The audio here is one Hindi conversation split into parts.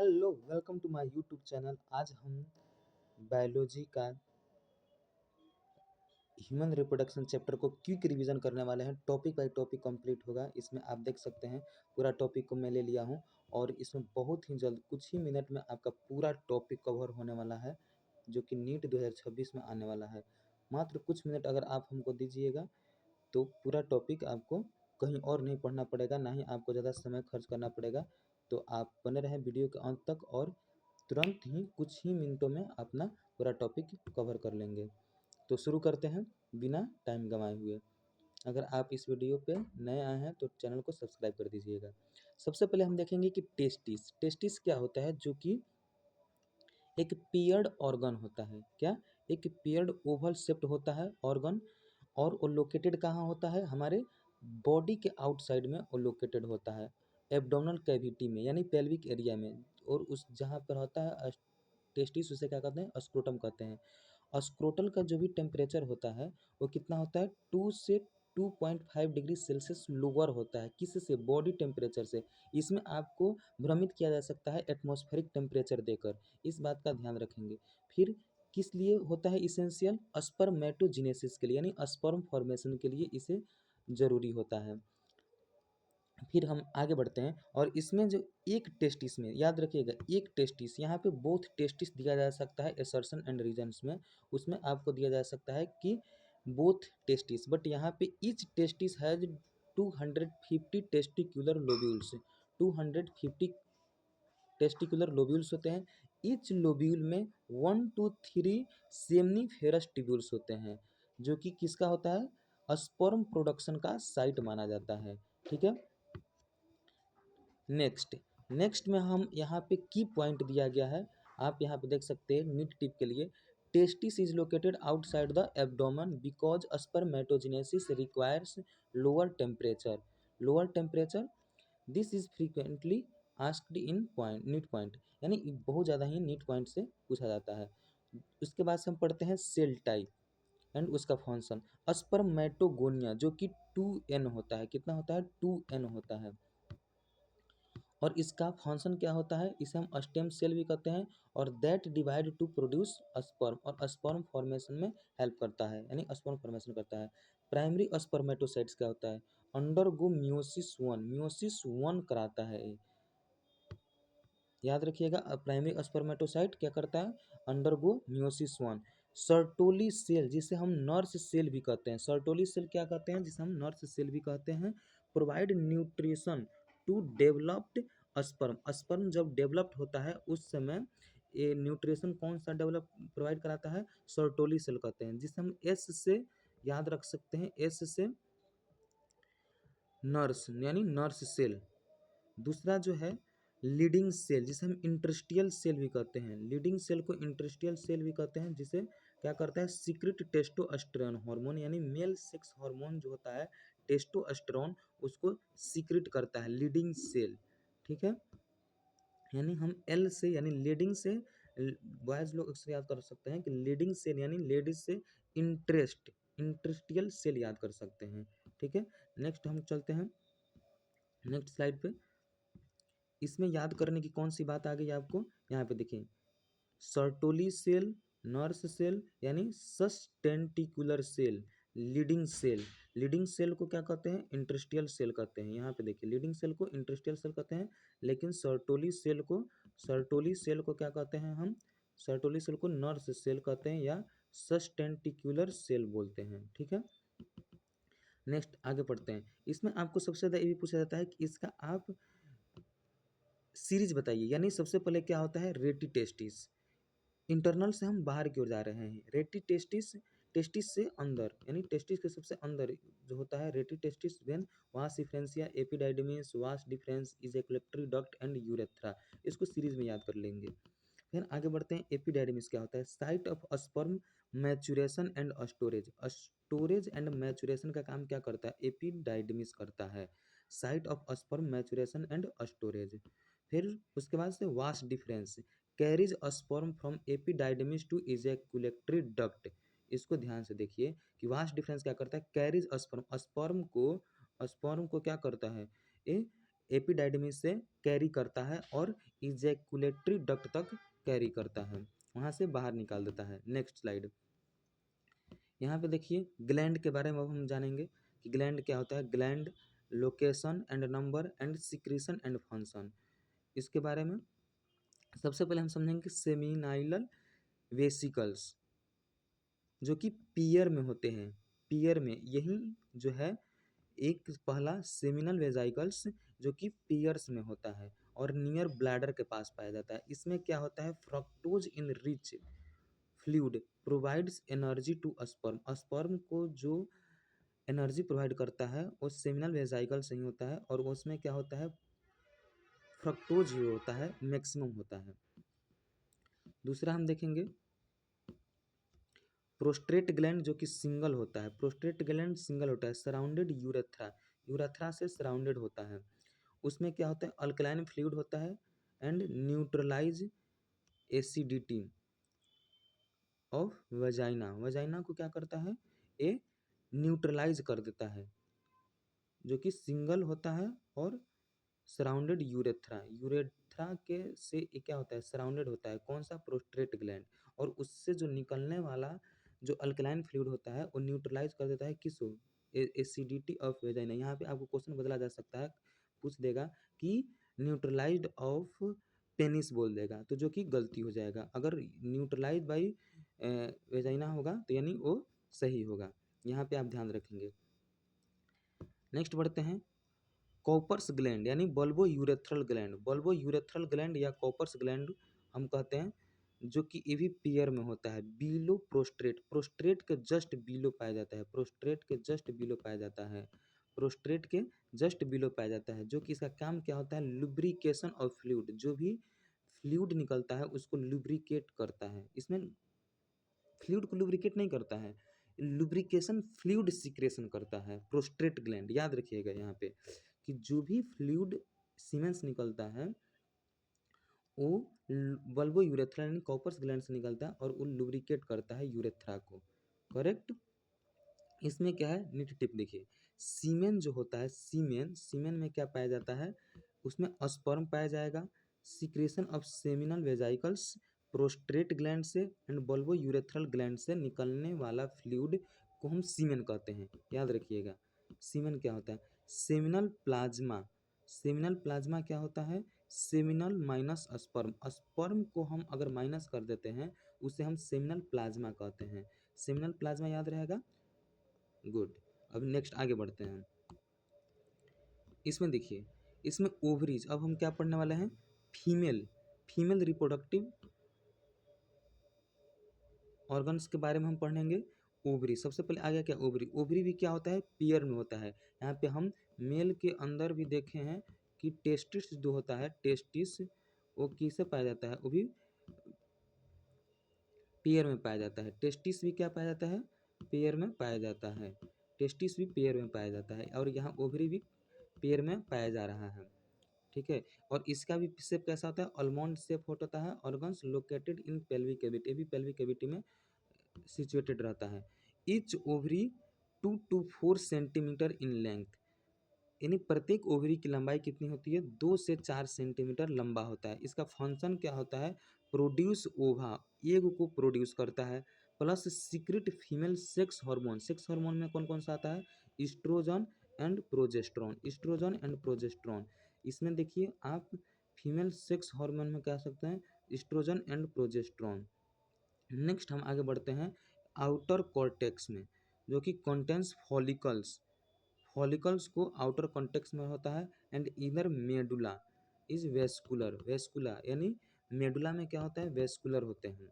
Hello, welcome to my YouTube channel. आज हम बायोलॉजी का ह्यूमन रिप्रोडक्शन चैप्टर को क्विक रिवीजन करने वाले हैं। टॉपिक बाय टॉपिक कंप्लीट होगा। इसमें आप देख सकते हैं पूरा टॉपिक को मैं ले लिया हूं और इसमें बहुत ही जल्द कुछ ही मिनट में आपका पूरा टॉपिक कवर होने वाला है, जो कि नीट 2026 में आने वाला है। मात्र कुछ मिनट अगर आप हमको दीजिएगा तो पूरा टॉपिक आपको कहीं और नहीं पढ़ना पड़ेगा, ना ही आपको ज़्यादा समय खर्च करना पड़ेगा। तो आप बने रहें वीडियो के अंत तक और तुरंत ही कुछ ही मिनटों में अपना पूरा टॉपिक कवर कर लेंगे। तो शुरू करते हैं बिना टाइम गंवाए हुए। अगर आप इस वीडियो पे नए आए हैं तो चैनल को सब्सक्राइब कर दीजिएगा। सबसे पहले हम देखेंगे कि टेस्टिस क्या होता है, जो कि एक पेयर्ड ऑर्गन होता है। क्या? एक पेयर्ड ओवल शेप्ड होता है ऑर्गन, और वो लोकेटेड कहाँ होता है? हमारे बॉडी के आउटसाइड में वो लोकेटेड होता है, एब्डोमिनल कैविटी में यानी पेल्विक एरिया में। और उस जहाँ पर होता है टेस्टिस, उसे क्या कहते हैं? स्क्रोटम कहते हैं। स्क्रोटल का जो भी टेम्परेचर होता है वो कितना होता है? 2 से 2.5 डिग्री सेल्सियस लोअर होता है। किससे? बॉडी टेम्परेचर से। इसमें आपको भ्रमित किया जा सकता है एटमॉस्फेरिक टेम्परेचर देकर, इस बात का ध्यान रखेंगे। फिर किस लिए होता है इसेंशियल? स्पर्मेटोजेनेसिस के लिए, यानी स्पर्म फॉर्मेशन के लिए इसे जरूरी होता है। फिर हम आगे बढ़ते हैं और इसमें जो एक टेस्टिस में, याद रखिएगा, एक टेस्टिस, यहाँ पे बोथ टेस्टिस दिया जा सकता है एसर्शन एंड रीजन्स में। उसमें आपको दिया जा सकता है कि बोथ टेस्टिस, बट यहाँ पे each testis has 250 testicular lobules. 250 testicular lobules होते हैं। ईच लोब्यूल में 1 to 3 सेमनीफेरस ट्यूब्यूल्स होते हैं, जो कि किसका होता है? स्पर्म प्रोडक्शन का साइट माना जाता है। ठीक है। नेक्स्ट में हम यहाँ पे की पॉइंट दिया गया है, आप यहाँ पे देख सकते हैं नीट टिप के लिए। Testis is located outside the abdomen because spermatogenesis requires lower temperature. Lower temperature, this is frequently asked in point, NEET point, यानी बहुत ज़्यादा ही नीट पॉइंट से पूछा जाता है। उसके बाद से हम पढ़ते हैं सेल टाइप एंड उसका फंक्शन। स्पर्मेटोगोनिया, जो कि 2n होता है। कितना होता है? 2n होता है। और इसका फंक्शन क्या होता है? इसे हम स्टेम सेल भी कहते हैं, और that divide two produce sperm, और स्पर्म फॉर्मेशन में हेल्प करता है, यानी स्पर्म फॉर्मेशन करता है। प्राइमरी स्पर्मेटोसाइट्स क्या होता है? Undergo meiosis one, meiosis one कराता है ये। याद रखिएगा, प्राइमरी स्पर्मेटोसाइट क्या करता है? Undergo meiosis one. Sertoli cell, जिसे हम नर्स सेल भी कहते हैं, सर्टोली सेल क्या कहते हैं? जिसे हम नर्स सेल भी कहते हैं। Provide nutrition to developed sperm, sperm जब डेवलप्ड होता है उस समय ये न्यूट्रिशन कौन सा डेवलप प्रोवाइड कराता है? सर्टोली सेल कहते हैं, जिसे हम एस से याद रख सकते हैं, एस से नर्स, यानी नर्स सेल। दूसरा जो है लीडिंग सेल, जिसे हम इंटरस्टियल सेल भी कहते हैं। लीडिंग सेल को इंटरस्टियल सेल भी कहते हैं, जिसे क्या करता है? सीक्रेट टेस्टोस्टेरोन हार्मोन, यानी मेल सेक्स हार्मोन जो होता है टेस्टोस्टेरोन, उसको सीक्रेट करता है लीडिंग सेल। ठीक है। यानी हम एल से, यानी लीडिंग से, बॉयज लोग अक्सर याद कर सकते हैं कि लीडिंग सेल यानी लेडीज से इंटरेस्टियल सेल याद कर सकते हैं। ठीक है। नेक्स्ट हम चलते हैं नेक्स्ट स्लाइड पे। इसमें याद करने की कौन सी बात आ गई आपको? यहाँ पे देखिए, सर्टोली सेल, नर्स सेल, यानी sustentacular cell, Leydig cell. Leydig cell को क्या कहते हैं? इंटरस्टियल सेल कहते हैं। यहाँ पे देखिए, लीडिंग सेल को इंटरस्टियल सेल कहते हैं, लेकिन सर्टोली सेल को क्या कहते हैं हम? सर्टोली सेल को नर्स सेल कहते हैं या सस्टेंटिकुलर सेल बोलते हैं। ठीक है। नेक्स्ट आगे पढ़ते हैं। इसमें आपको सबसे ज़्यादा ये भी पूछा जाता है कि इसका आप सीरीज बताइए, यानी सबसे पहले क्या होता है? रेटी टेस्टिस। इंटरनल से हम बाहर की ओर जा रहे हैं। रेटी टेस्टिस, टेस्टिस से अंदर, यानी टेस्टिस के सबसे अंदर जो होता है रेटी टेस्टिस, वेन वास differentia epididymis vas deferens ejaculatory duct and urethra. इसको सीरीज में याद कर लेंगे। फिर आगे बढ़ते हैं। एपिडाइडमिस क्या होता है? Site of sperm maturation and storage. Storage and maturation का काम क्या करता है? एपिडाइडमिस करता है। Site of sperm maturation and storage. फिर उसके बाद से vas deferens, carries sperm from epididymis to ejaculatory duct. इसको ध्यान से देखिए कि वास डिफरेंस क्या करता है? कैरीज स्पर्म, स्पर्म को क्या करता है? ए एपिडाइडमिस से कैरी करता है और इजैकुलेटरी डक्ट तक कैरी करता है, वहाँ से बाहर निकाल देता है। Next slide. यहाँ पे देखिए ग्लैंड के बारे में अब हम जानेंगे कि ग्लैंड क्या होता है। Gland location and number and secretion and function, इसके बारे में सबसे पहले हम समझेंगे सेमिनाइलल वेसिकल्स जो कि पियर में होते हैं। पियर में यही जो है एक पहला सेमिनल वेजाइकल्स जो कि पियर्स में होता है और नियर ब्लैडर के पास पाया जाता है। इसमें क्या होता है, fructose in rich fluid provides energy to sperm. Sperm को जो एनर्जी प्रोवाइड करता है वो सेमिनल वेजाइकल से ही होता है और उसमें क्या होता है, फ्रक्टोज जो होता है मैक्सिमम होता है। दूसरा हम देखेंगे प्रोस्टेट ग्लैंड जो कि सिंगल होता है। प्रोस्टेट ग्लैंड सिंगल होता है, सराउंडेड यूरेथ्रा, यूरेथ्रा से सराउंडेड होता है। उसमें क्या होता है, अल्कलाइन फ्लूइड होता है and neutralize acidity of vagina. Vagina को क्या करता है, ए न्यूट्रलाइज कर देता है, जो कि सिंगल होता है और सराउंडेड यूरेथ्रा, यूरेथ्रा के से ये क्या होता है, सराउंडेड होता है। कौन सा, प्रोस्टेट ग्लैंड। और उससे जो निकलने वाला जो अल्कलाइन फ्लूइड होता है वो न्यूट्रलाइज कर देता है किसको, एसिडिटी ऑफ वेजाइना। यहाँ पे आपको क्वेश्चन बदला जा सकता है, पूछ देगा कि न्यूट्रलाइज्ड ऑफ पेनिस बोल देगा तो जो कि गलती हो जाएगा। अगर न्यूट्रलाइज बाई वेजाइना होगा तो यानी वो सही होगा, यहाँ पे आप ध्यान रखेंगे। नेक्स्ट बढ़ते हैं कॉपर्स ग्लैंड यानी bulbo urethral gland. Bulbo urethral gland या कॉपर्स ग्लैंड हम कहते हैं, जो कि ये भी पेयर में होता है। बिलो प्रोस्ट्रेट, प्रोस्ट्रेट के जस्ट बिलो पाया जाता है, प्रोस्ट्रेट के जस्ट बिलो पाया जाता है, प्रोस्ट्रेट के जस्ट बिलो पाया जाता है। जो कि इसका काम क्या होता है, लुब्रिकेशन ऑफ फ्लूइड, जो भी फ्लूइड निकलता है उसको लुब्रिकेट करता है। इसमें फ्लूइड को लुब्रिकेट नहीं करता है, लुब्रिकेशन फ्लूइड सिक्रेशन करता है प्रोस्ट्रेट ग्लैंड। याद रखिएगा यहाँ पे कि जो भी फ्लूइड सीमेंस निकलता है वो बल्बो यूरेथ्रा यानी कॉपर्स ग्लैंड से निकलता है और वो लुब्रिकेट करता है यूरेथ्रा को, करेक्ट। इसमें क्या है, नीट टिप देखिए, सीमेन जो होता है, सीमेन, सीमेन में क्या पाया जाता है, उसमें स्पर्म पाया जाएगा, secretion of seminal वेजाइकल्स prostate gland से एंड बल्बो यूरेथ्रल ग्लैंड से निकलने वाला फ्लूइड को हम सीमेन कहते हैं। याद रखिएगा सीमेन क्या होता है, सेमिनल प्लाज्मा। सेमिनल प्लाज्मा क्या होता है, सेमिनल माइनस स्पर्म, स्पर्म को हम अगर माइनस कर देते हैं उसे हम सेमिनल प्लाज्मा कहते हैं। सेमिनल प्लाज्मा याद रहेगा, गुड। अब नेक्स्ट आगे बढ़ते हैं। इसमें देखिए, इसमें ओवरीज, अब हम क्या पढ़ने वाले हैं, फीमेल, फीमेल रिप्रोडक्टिव ऑर्गन्स के बारे में हम पढ़ेंगे। ओवरी, सबसे पहले आ गया क्या, ओवरी। ओवरी भी क्या होता है, पेयर में होता है। यहाँ पे हम मेल के अंदर भी देखे हैं कि टेस्टिस जो होता है, टेस्टिस वो किससे पाया जाता है, वो भी पेयर में पाया जाता है। टेस्टिस भी क्या पाया जाता है, पेयर में पाया जाता है। टेस्टिस भी पेयर में पाया जाता है और यहाँ ओवरी भी पेयर में पाया जा रहा है, ठीक है। और इसका भी शेप कैसा होता है, आलमंड शेप होता है। Organs located in pelvic cavity, ये भी पेल्विक कैविटी में सिचुएटेड रहता है। Each ovary 2 to 4 centimetre in length, यानी प्रत्येक ओवरी की लंबाई कितनी होती है, 2 से 4 सेंटीमीटर लंबा होता है। इसका फंक्शन क्या होता है, प्रोड्यूस ओवा, एग को प्रोड्यूस करता है, plus secrete female sex hormone. Sex hormone में कौन कौन सा आता है, estrogen and progesterone, estrogen and progesterone. इसमें देखिए आप फीमेल सेक्स हार्मोन में कह सकते हैं ईस्ट्रोजन एंड प्रोजेस्ट्रॉन। नेक्स्ट हम आगे बढ़ते हैं आउटर कॉर्टेक्स में, जो कि कंटेंस फॉलिकल्स, फॉलिकल्स को आउटर कॉन्टेक्स में होता है। एंड इधर मेडुला इज वेस्कुलर, वेस्कुला यानी मेडुला में क्या होता है, वेस्कुलर होते हैं।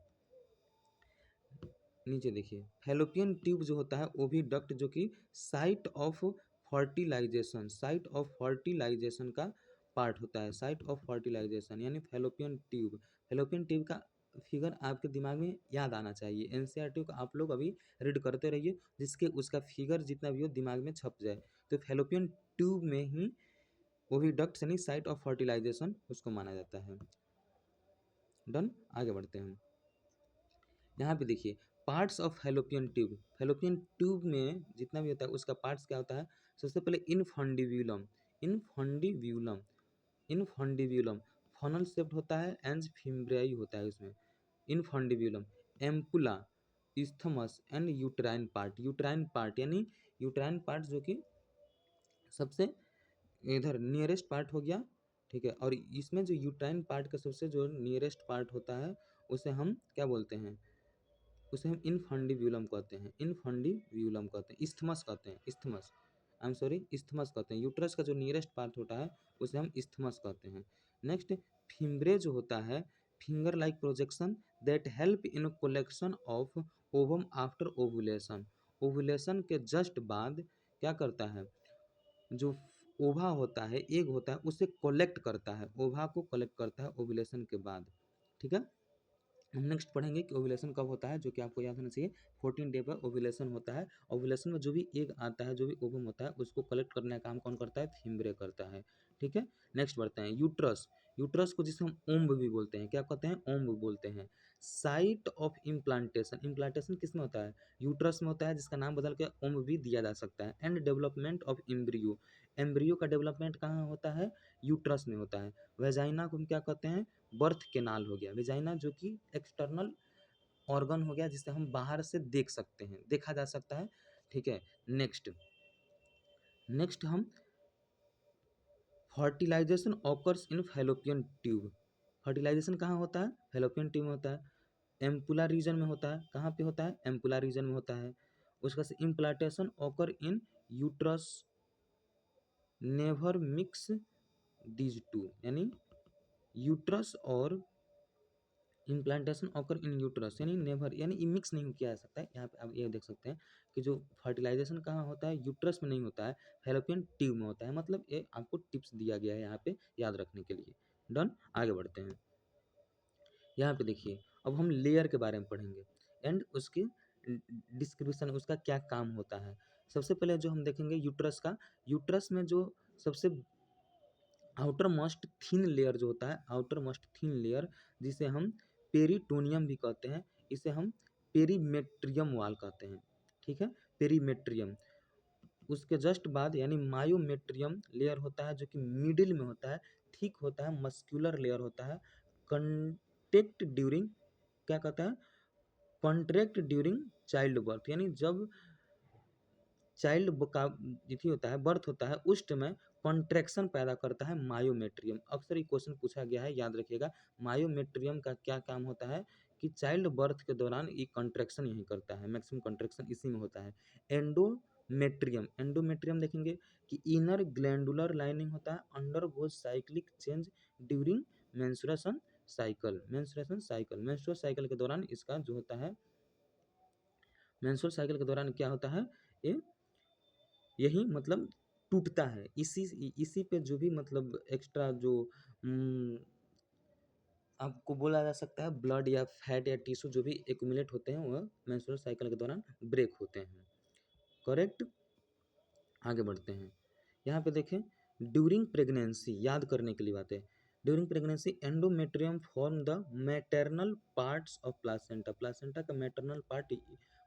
नीचे देखिए फैलोपियन ट्यूब जो होता है वो भी डक्ट, जो कि site of fertilization, site of fertilization का पार्ट होता है। साइट ऑफ फर्टिलाइजेशन यानी फैलोपियन ट्यूब। फैलोपियन ट्यूब का फिगर आपके दिमाग में याद आना चाहिए, एनसीईआरटी को आप लोग अभी रीड करते रहिए जिसके उसका फिगर जितना भी हो दिमाग में छप जाए। तो फैलोपियन ट्यूब में ही वो भी डक्ट यानी साइट ऑफ फर्टिलाइजेशन उसको माना जाता है। डन, आगे बढ़ते हैं। यहाँ पे देखिए parts of fallopian tube, fallopian tube में जितना भी होता है उसका पार्ट्स क्या होता है, सबसे पहले इनफंडिब्यूलम, इनफंडिब्यूलम, इनफंडिब्यूलम फनल शेप्ड होता है, एंज फिम्ब्रियाई होता है उसमें, infundibulum, ampulla, isthmus and uterine part यानी यूट्राइन पार्ट जो कि सबसे इधर नियरेस्ट पार्ट हो गया, ठीक है। और इसमें जो यूट्राइन पार्ट का सबसे जो नियरेस्ट पार्ट होता है उसे हम क्या बोलते हैं, उसे हम इनफंडिब्यूलम कहते हैं, इनफंडिब्यूलम कहते हैं, इस्थमस कहते हैं, isthmus, I am sorry, isthmus कहते हैं। यूट्रस का जो नियरेस्ट पार्ट होता है उसे हम इस्थमस कहते हैं। नेक्स्ट फिम्ब्रे जो होता है, finger like projection that help in collection of ovum after ovulation, ovulation के जस्ट बाद क्या करता है, जो ओवा होता है, एग होता है, उसे कलेक्ट करता है, ओवा को कलेक्ट करता है ओवुलेशन के बाद, ठीक है। हम नेक्स्ट पढ़ेंगे कि ओवुलेशन कब होता है, जो कि आपको याद होना चाहिए, 14 डे पर ओवुलेशन होता है। ओवुलेशन में जो भी एग आता है, जो भी ओवम होता है, उसको कलेक्ट करने का काम कौन करता है, फिम्ब्रे करता है, ठीक है। नेक्स्ट बढ़ते हैं, यूट्रस, यूट्रस को जिसे हम ओम्ब भी बोलते हैं, क्या कहते हैं, ओम्ब बोलते हैं। साइट ऑफ इम्प्लांटेशन, इम्प्लांटेशन किस में होता है, यूट्रस में होता है, जिसका नाम बदल के ओम्ब भी दिया जा सकता है। And development of embryo, embryo का डेवलपमेंट कहाँ होता है, यूट्रस में होता है। वेजाइना को हम क्या कहते हैं, बर्थ केनाल हो गया, वेजाइना जो कि एक्सटर्नल ऑर्गन हो गया, जिसे हम बाहर से देख सकते हैं, देखा जा सकता है, ठीक है। नेक्स्ट नेक्स्ट हम fertilization occurs in fallopian tube, fertilization कहाँ होता है, फैलोपियन ट्यूब में होता है। एम्पुला रीजन में होता है, कहाँ पे होता है, एम्पुला रीजन में होता है। उसका से implantation occur in uterus, never mix these two, यानी यूट्रस और इम्प्लांटेशन ऑकर इन यूट्रस, यानी नेवर, यानी मिक्स नहीं किया जा सकता है। यहाँ पे आप ये देख सकते हैं कि जो फर्टिलाइजेशन कहाँ होता है, यूट्रस में नहीं होता है, फैलोपियन ट्यूब में होता है। मतलब ये आपको टिप्स दिया गया है यहाँ पे याद रखने के लिए। डन, आगे बढ़ते हैं। यहाँ पे देखिए, अब हम लेयर के बारे में पढ़ेंगे एंड उसकी डिस्क्रिप्शन, उसका क्या काम होता है। सबसे पहले जो हम देखेंगे यूट्रस का, यूट्रस में जो सबसे आउटर मोस्ट थिन लेयर जो होता है, आउटर मोस्ट थिन लेयर, जिसे हम पेरिटोनियम भी कहते हैं, इसे हम पेरीमेट्रियम वाल कहते हैं, ठीक है, पेरीमेट्रियम। उसके जस्ट बाद यानी मायोमेट्रियम लेयर होता है, जो कि मिडिल में होता है, थिक होता है, मस्क्यूलर लेयर होता है, कंटेक्ट ड्यूरिंग, क्या कहता है, कॉन्ट्रैक्ट ड्यूरिंग चाइल्ड बर्थ, यानी जब चाइल्ड का तिथि होता है, बर्थ होता है, उस समय कॉन्ट्रैक्शन पैदा करता है मायोमेट्रियम। अक्सर ये क्वेश्चन पूछा गया है, याद रखिएगा। मायोमेट्रियम का क्या काम होता है कि चाइल्ड बर्थ के दौरान ये कॉन्ट्रैक्शन यही करता है, मैक्सिमम कॉन्ट्रैक्शन इसी में होता है। एंडोमेट्रियम, एंडोमेट्रियम देखेंगे कि इनर ग्लैंडुलर लाइनिंग होता है, under goes cyclic change during menstruation cycle, menstruation cycle, menstrual cycle के दौरान इसका जो होता है, मेंस्ट्रुअल साइकिल के दौरान क्या होता है, ये यही मतलब टूटता है। इसी पे जो भी मतलब एक्स्ट्रा जो आपको बोला जा सकता है ब्लड या फैट या टिश्यू जो भी एक्यूमुलेट होते हैं, वह मेंस्ट्रुअल साइकिल के दौरान ब्रेक होते हैं, करेक्ट। आगे बढ़ते हैं। यहाँ पे देखें, ड्यूरिंग प्रेगनेंसी, याद करने के लिए बात है, during pregnancy endometrium form the maternal parts of placenta, placenta का मैटरनल पार्ट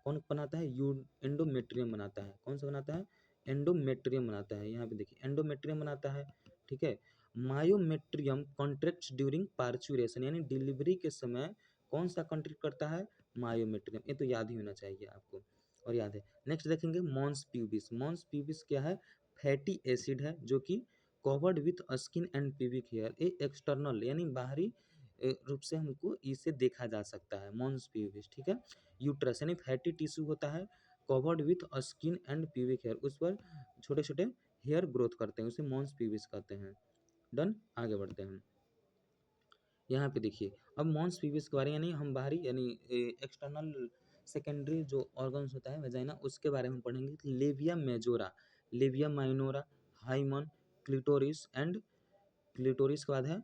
कौन बनाता है, यू एंडोमेट्रियम बनाता है। कौन सा बनाता है, एंडोमेट्रियम बनाता है। यहाँ पे देखिए एंडोमेट्रियम बनाता है, ठीक है। मायोमेट्रियम कॉन्ट्रैक्ट्स ड्यूरिंग पार्चुरेशन, यानी डिलीवरी के समय कौन सा कॉन्ट्रैक्ट करता है, मायोमेट्रियम। ये तो याद ही होना चाहिए आपको, और याद है। नेक्स्ट देखेंगे मॉन्स प्यूबिस, मॉन्स प्यूबिस क्या है, फैटी एसिड है, जो कि covered with skin and pubic hair, ये एक्सटर्नल यानी बाहरी रूप से हमको इसे देखा जा सकता है, मॉन्स प्यूबिस, ठीक है। यूट्रस यानी फैटी टिश्यू होता है, covered with skin and pubic hair, उस पर छोटे छोटे हेयर ग्रोथ करते हैं, उसे मॉन्स प्यूबिस कहते हैं। डन, आगे बढ़ते हैं। यहाँ पे देखिए, अब मॉन्स प्यूबिस के बारे में, यानी हम बाहरी यानी एक्सटर्नल सेकेंडरी जो ऑर्गन्स होता है वेजाइना, उसके बारे में पढ़ेंगे। Labia majora, labia minora, hymen, clitoris and clitoris के बाद है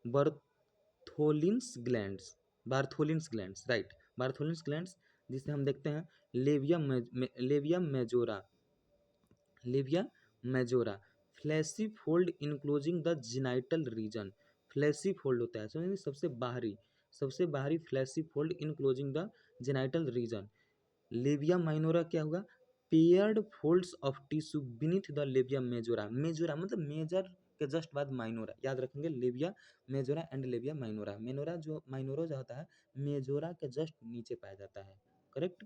Bartholin's glands, Bartholin's glands, right, Bartholin's glands, जिसे हम देखते हैं labia majora, labia majora, fleshy fold enclosing the genital region, fleshy fold होता है, समझिए सबसे बाहरी fleshy fold enclosing the genital region. Labia minora क्या होगा, paired folds of tissue beneath the labia majora, majora मतलब मेजर के जस्ट बाद माइनोरा, याद रखेंगे labia majora and labia minora. Minora जो माइनोरा जो होता है मेजोरा के जस्ट नीचे पाया जाता है, करेक्ट,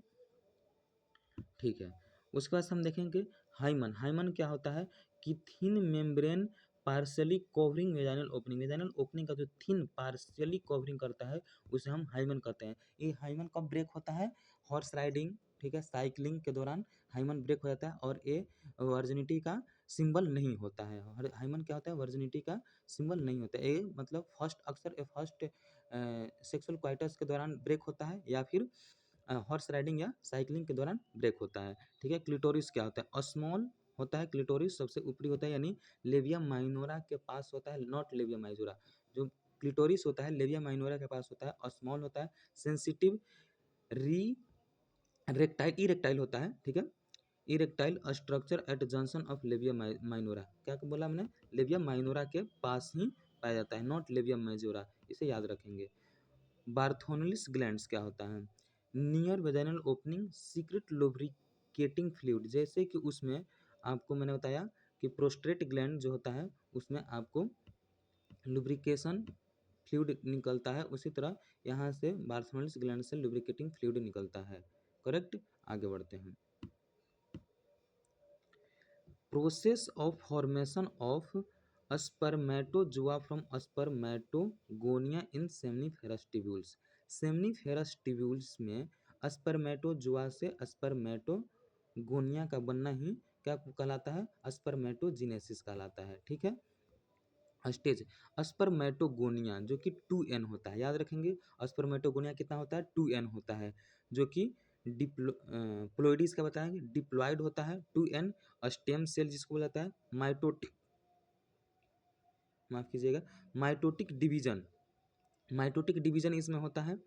ठीक है। उसके बाद हम देखेंगे हाइमन। हाइमन क्या होता है कि thin membrane partially covering vaginal opening, vaginal opening का जो थिन पार्शियली कवरिंग करता है उसे हम हाइमन कहते हैं। ये हाइमन कब ब्रेक होता है, हॉर्स राइडिंग, ठीक है, साइकिलिंग के दौरान हाइमन ब्रेक हो जाता है और ये वर्जिनिटी का सिंबल नहीं होता है। हाइमन क्या होता है, वर्जिनिटी का सिंबल नहीं होता है। ये मतलब फर्स्ट अक्सर फर्स्ट सेक्सुअल क्वाइटस के दौरान ब्रेक होता है या फिर हॉर्स राइडिंग या साइकिलिंग के दौरान ब्रेक होता है, ठीक है। क्लिटोरिस क्या होता है, स्मॉल होता है, क्लिटोरिस सबसे ऊपरी होता है, यानी लेविया माइनोरा के पास होता है, नॉट लेविया माइजोरा। जो क्लिटोरिस होता है लेविया माइनोरा के पास होता है, स्मॉल होता है, सेंसिटिव, री रेक्टाइल इरेक्टाइल होता है, ठीक है। Erectile structure eight junction of labia minora, क्या बोला हमने, लेविया माइनोरा के पास ही पाया जाता है, नॉट लेविया माइजोरा, इसे याद रखेंगे। बार्थोनलिस ग्लैंड्स क्या होता है, near vaginal opening secret lubricating fluid, जैसे कि उसमें आपको मैंने बताया कि प्रोस्टेट ग्लैंड जो होता है उसमें आपको लुब्रिकेशन फ्लूइड निकलता है, उसी तरह यहाँ से बार्थोनलिस ग्लैंड से लुब्रिकेटिंग फ्लूइड निकलता है, करेक्ट। आगे बढ़ते हैं। Process of formation of spermatozoa from spermatogonia in seminiferous tubules. Seminiferous tubules में स्पर्मेटोजुआ से स्पर्मेटोगोनिया का बनना ही क्या कहलाता है, स्पर्मेटोजिनेसिस कहलाता है, ठीक है। स्टेज स्पर्मेटोगोनिया जो कि 2n होता है, याद रखेंगे स्पर्मेटोगोनिया कितना होता है, 2n होता है, जो कि प्लोइडिस का बताएंगे, डिप्लॉयड होता है 2n। स्टेम सेल जिसको बोला जाता है माइटोटिक, माफ कीजिएगा, माइटोटिक डिवीजन, माइटोटिक डिवीजन इसमें होता है।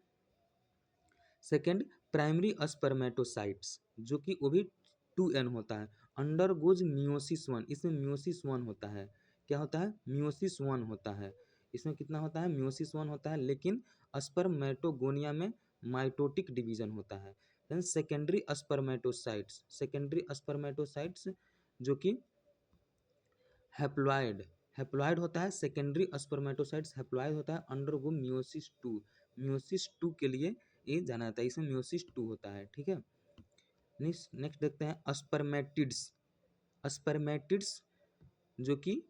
सेकेंड प्राइमरी स्पर्मेटोसाइट्स जो कि वो भी 2n होता है, अंडरगोज मियोसिस 1, इसमें मियोसिस 1 होता है, क्या होता है, मियोसिस 1 होता है, इसमें कितना होता है, मियोसिस 1 होता है, लेकिन स्पर्मेटोगोनिया में माइटोटिक डिवीजन होता है। Then secondary spermatocytes, secondary spermatocytes जो कि हैप्लॉइड, हैप्लॉइड होता है, सेकेंडरी स्पर्मेटोसाइट्स हैप्लॉइड होता है, अंडरगो मियोसिस 2, मियोसिस 2 के लिए ये जाना जाता है, इसमें मियोसिस 2 होता है, ठीक है। नेक्स्ट देखते हैं स्पर्मेटिड्स। स्पर्मेटिड्स जो कि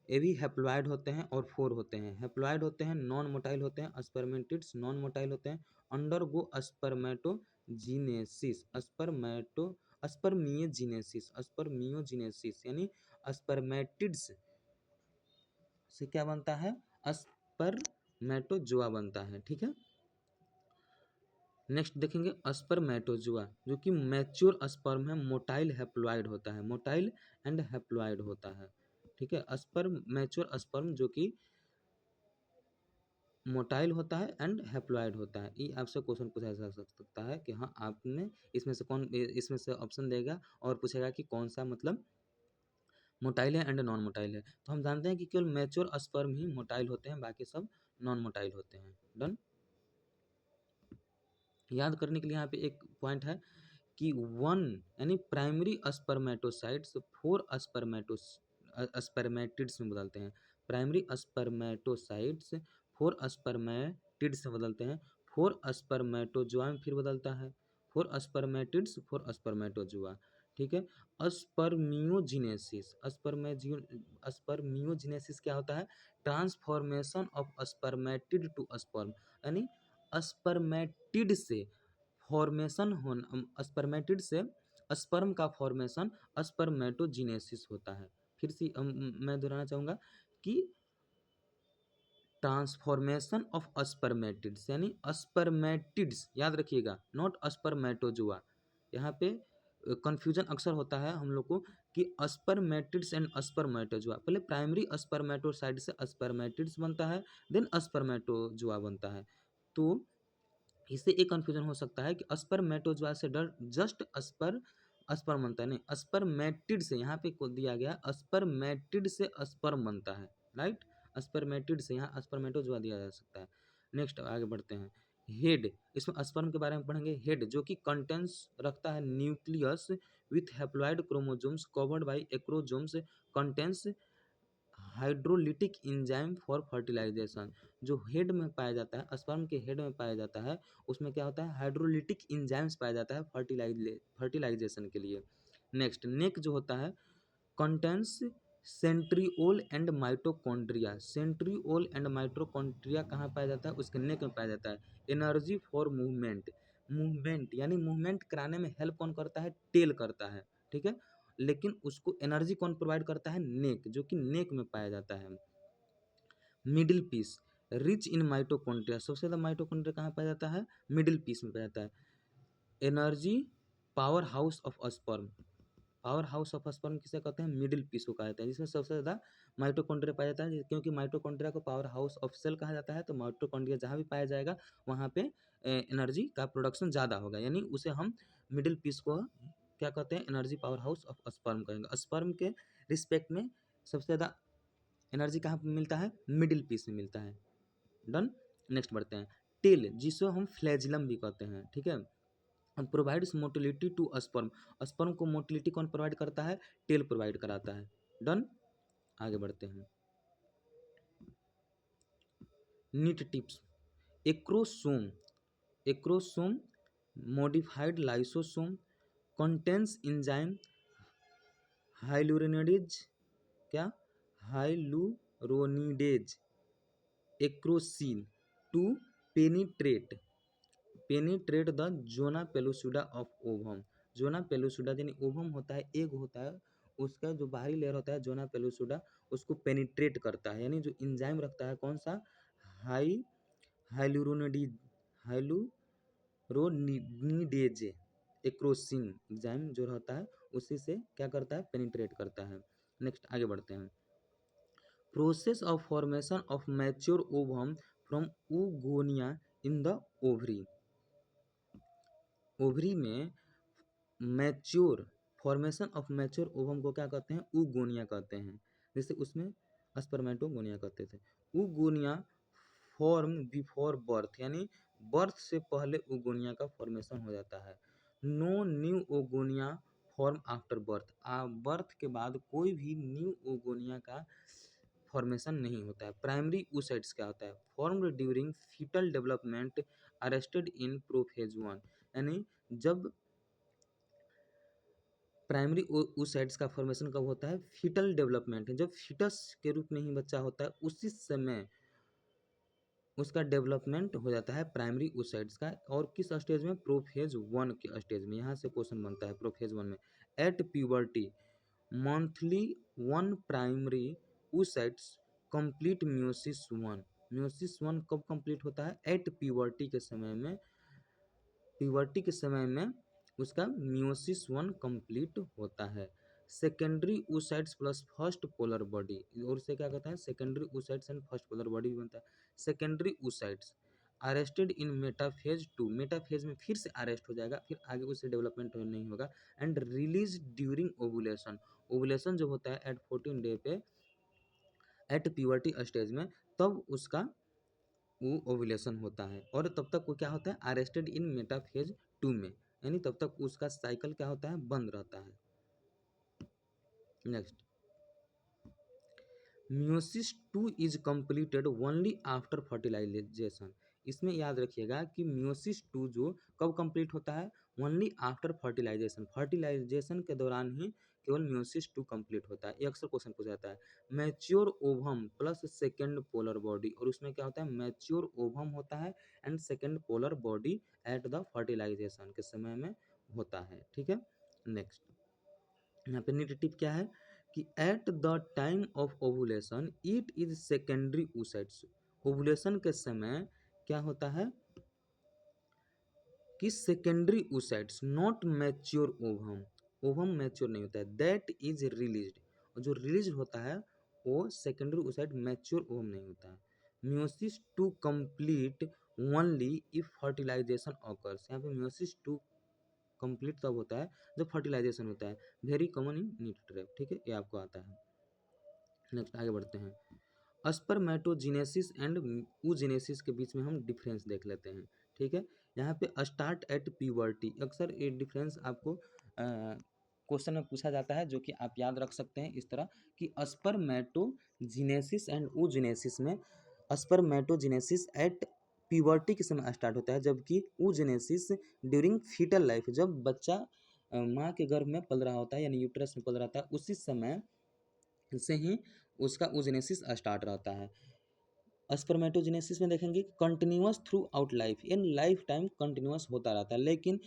ये भी हैप्लॉइड होते हैं और 4 होते हैं, हैप्लॉइड होते हैं, नॉन मोटाइल होते हैं, स्पर्मेटिड्स नॉन मोटाइल होते हैं, अंडरगो स्पर्मेटोजीनेसिस, स्पर्मियोजीनेसिस यानी स्पर्मेटिड्स से क्या बनता है, स्पर्मेटोजुआ बनता है, ठीक है। नेक्स्ट देखेंगे स्पर्मेटोजुआ जो कि मैच्योर स्पर्म है, मोटाइल हैप्लॉइड होता है, मोटाइल एंड हैप्लॉइड होता है, ठीक है। मैच्योर स्पर्म जो कि मोटाइल होता है एंड हैप्लॉइड होता है। ये आपसे क्वेश्चन पूछा जा सकता है कि हाँ आपने इसमें से ऑप्शन देगा और पूछेगा कि कौन सा मतलब मोटाइल है एंड नॉन मोटाइल है। तो हम जानते हैं कि केवल मैच्योर स्पर्म ही मोटाइल होते हैं, बाकी सब नॉन मोटाइल होते हैं। डन। याद करने के लिए यहाँ पे एक पॉइंट है कि 1 यानी प्राइमरी स्पर्मेटोसाइट्स 4 स्पर्मेटिड्स में बदलते हैं, प्राइमरी स्पर्मेटोसाइट्स 4 स्पर्मेटिड्स में बदलते हैं, 4 स्पर्मेटोजुआ में फिर बदलता है, 4 स्पर्मेटिड्स 4 स्पर्मेटोजुआ, ठीक है। स्पर्मियोजिनेसिस, स्पर्मियोजिनेसिस क्या होता है, transformation of spermatid to sperm, यानी स्पर्मेटिड से फॉर्मेशन होना, स्पर्मेटिड से स्पर्म का फॉर्मेशन स्पर्मेटोजिनेसिस होता है। फिर से मैं दोहराना चाहूँगा कि ट्रांसफॉर्मेशन ऑफ स्पर्मेटिड्स यानी स्पर्मेटिड्स, याद रखिएगा, नॉट स्पर्मेटोजुआ। यहाँ पे कन्फ्यूजन अक्सर होता है हम लोग को कि स्पर्मेटिड्स एंड स्पर्मेटोजुआ, पहले प्राइमरी स्पर्मेटोसाइट से स्पर्मेटिड्स बनता है, देन स्पर्मेटोजुआ बनता है। तो इससे एक कन्फ्यूजन हो सकता है कि स्पर्मेटोजुआ से जस्ट स्पर्म बनता है, नहीं, स्पर्मेटिड से यहाँ पे को दिया गया स्पर्मेटिड से स्पर्म बनता है, राइट, स्पर्मेटिड से यहाँ स्पर्मेटोजुआ दिया जा सकता है। नेक्स्ट आगे बढ़ते हैं। हेड, इसमें स्पर्म के बारे में पढ़ेंगे। हेड जो कि कंटेंस रखता है nucleus with haploid chromosomes covered by acrosomes, contains hydrolytic enzyme for fertilization. जो हेड में पाया जाता है, स्पर्म के हेड में पाया जाता है, उसमें क्या होता है, हाइड्रोलिटिक इंजाइम्स पाया जाता है फर्टिलाइजेशन के लिए। नेक्स्ट नेक जो होता है contains centriole and mitochondria. Centriole and mitochondria कहाँ पाया जाता है, उसके नेक में पाया जाता है। एनर्जी फॉर मूवमेंट, मूवमेंट यानी मूवमेंट कराने में हेल्प कौन करता है, टेल करता है, ठीक है। लेकिन उसको एनर्जी कौन प्रोवाइड करता है, नेक, जो कि नेक में पाया जाता है। Middle piece rich in mitochondria, सबसे ज़्यादा माइटोकॉन्ड्रिया कहाँ पाया जाता है, मिडिल पीस में पाया जाता है। Energy power house of sperm, power house of sperm किसे कहते हैं, मिडिल पीस को कहा जाता है, जिसमें सबसे ज़्यादा माइटोकॉन्ड्रिया पाया जाता है। क्योंकि माइटोकॉन्ड्रिया को पावर हाउस ऑफ सेल कहा जाता है, तो माइटोकॉन्ड्रिया जहाँ भी पाया जाएगा वहाँ पे एनर्जी का प्रोडक्शन ज़्यादा होगा, यानी उसे हम मिडिल पीस को क्या कहते हैं, energy power house of sperm कहेंगे। स्पर्म के रिस्पेक्ट में सबसे ज़्यादा एनर्जी कहाँ पे मिलता है, मिडिल पीस में मिलता है। डन। नेक्स्ट बढ़ते हैं। टेल जिसको हम फ्लैजिलम भी कहते हैं, ठीक है, provides motility to sperm. Sperm को मोटिलिटी कौन प्रोवाइड करता है, टेल प्रोवाइड कराता है। डन। आगे बढ़ते हैं। NEET tips. Acrosome, acrosome modified lysosome contains enzyme hyaluronidase, क्या, hyaluronidase acrosin to penetrate, penetrate the zona pellucida of ovum. Zona pellucida यानी ओवम होता है, एग होता है, उसका जो बाहरी लेयर होता है जोना पेलुसिडा, उसको पेनिट्रेट करता है, यानी जो इंजाइम रखता है कौन सा, high hyaluronidase, hyaluronidase acrosin enzyme जो रहता है उसी से क्या करता है, पेनिट्रेट करता है। नेक्स्ट आगे बढ़ते हैं। Process of formation of mature ovum from oogonia in the ovary. Ovary में mature, formation of mature ovum को क्या कहते हैं, oogonia कहते हैं, जैसे उसमें स्पर्मेटोगोनिया कहते थे। oogonia फॉर्म बिफोर बर्थ, यानी बर्थ से पहले oogonia का फॉर्मेशन हो जाता है। No new oogonia form after birth, birth के बाद कोई भी न्यू oogonia का फॉर्मेशन नहीं होता है। प्राइमरी oocytes क्या होता है, formed during fetal development arrested in prophase 1, यानी जब प्राइमरी oocytes का फॉर्मेशन कब होता है, फीटल डेवलपमेंट, जब फीटस के रूप में ही बच्चा होता है उसी समय उसका डेवलपमेंट हो जाता है प्राइमरी oocytes का। और किस स्टेज में, प्रोफेज 1 के स्टेज में। यहाँ से क्वेश्चन बनता है प्रोफेज 1 में। At puberty monthly 1 primary oocytes complete meiosis 1, meiosis 1 कब कंप्लीट होता है, एट प्यूबर्टी के समय में, प्यूबर्टी के समय में उसका म्योसिस 1 कंप्लीट होता है। Secondary oocytes plus first polar body, और से क्या कहता है, secondary oocytes and first polar body भी बनता है। Secondary oocytes arrested in metaphase 2, metaphase में फिर से अरेस्ट हो जाएगा, फिर आगे उससे डेवलपमेंट नहीं होगा। And release during ovulation, ovulation जब होता है एट 14 डे पे, एट प्यूबर्टी स्टेज में, तब उसका वो ओवुलेशन होता है। और तब तक वो क्या होता है, अरेस्टेड इन मेटाफेज 2 में, यानी तब तक उसका साइकिल क्या होता है, बंद रहता है। Next, meiosis 2 is completed only after fertilization. इसमें याद रखिएगा कि म्योसिस 2 जो कब कंप्लीट होता है, ओनली आफ्टर फर्टिलाइजेशन, फर्टिलाइजेशन के दौरान ही केवल म्योसिस 2 कंप्लीट होता है। ये अक्सर क्वेश्चन पूछा जाता है। Mature ovum plus second polar body, और उसमें क्या होता है, मैच्योर ओवम होता है and second polar body at the fertilization के समय में होता है, ठीक है। नेक्स्ट यहाँ पे नीट टिप क्या है कि at the time of ovulation it is secondary oocytes, ovulation के समय क्या होता है कि secondary oocytes not mature ovum, ovum mature नहीं होता है, दैट इज रिलीज्ड, और जो रिलीज होता है वो सेकेंडरी oocyte मैच्योर ओवम नहीं होता है। Meiosis 2 complete only if fertilization occurs, यहाँ पे म्योसिस 2 कंप्लीट तब होता है जब फर्टिलाइजेशन होता है। Very common in NEET trap, ठीक है, ये आपको आता है। नेक्स्ट आगे बढ़ते हैं। स्पर्मेटोजेनेसिस एंड oogenesis के बीच में हम डिफरेंस देख लेते हैं, ठीक है। यहाँ पे स्टार्ट एट प्यूबर्टी, अक्सर ये डिफरेंस आपको क्वेश्चन में पूछा जाता है, जो कि आप याद रख सकते हैं इस तरह कि स्पर्मेटोजेनेसिस एंड oogenesis में स्पर्मेटोजेनेसिस एट प्यूबर्टी के समय स्टार्ट होता है, जबकि oogenesis ड्यूरिंग फीटल लाइफ, जब बच्चा माँ के गर्भ में पल रहा होता है यानी यूट्रस में पल रहा होता है, उसी समय से ही उसका oogenesis स्टार्ट रहता है। स्पर्मेटोजेनेसिस में देखेंगे continuous through out life, in life time continuous होता रहता है, लेकिन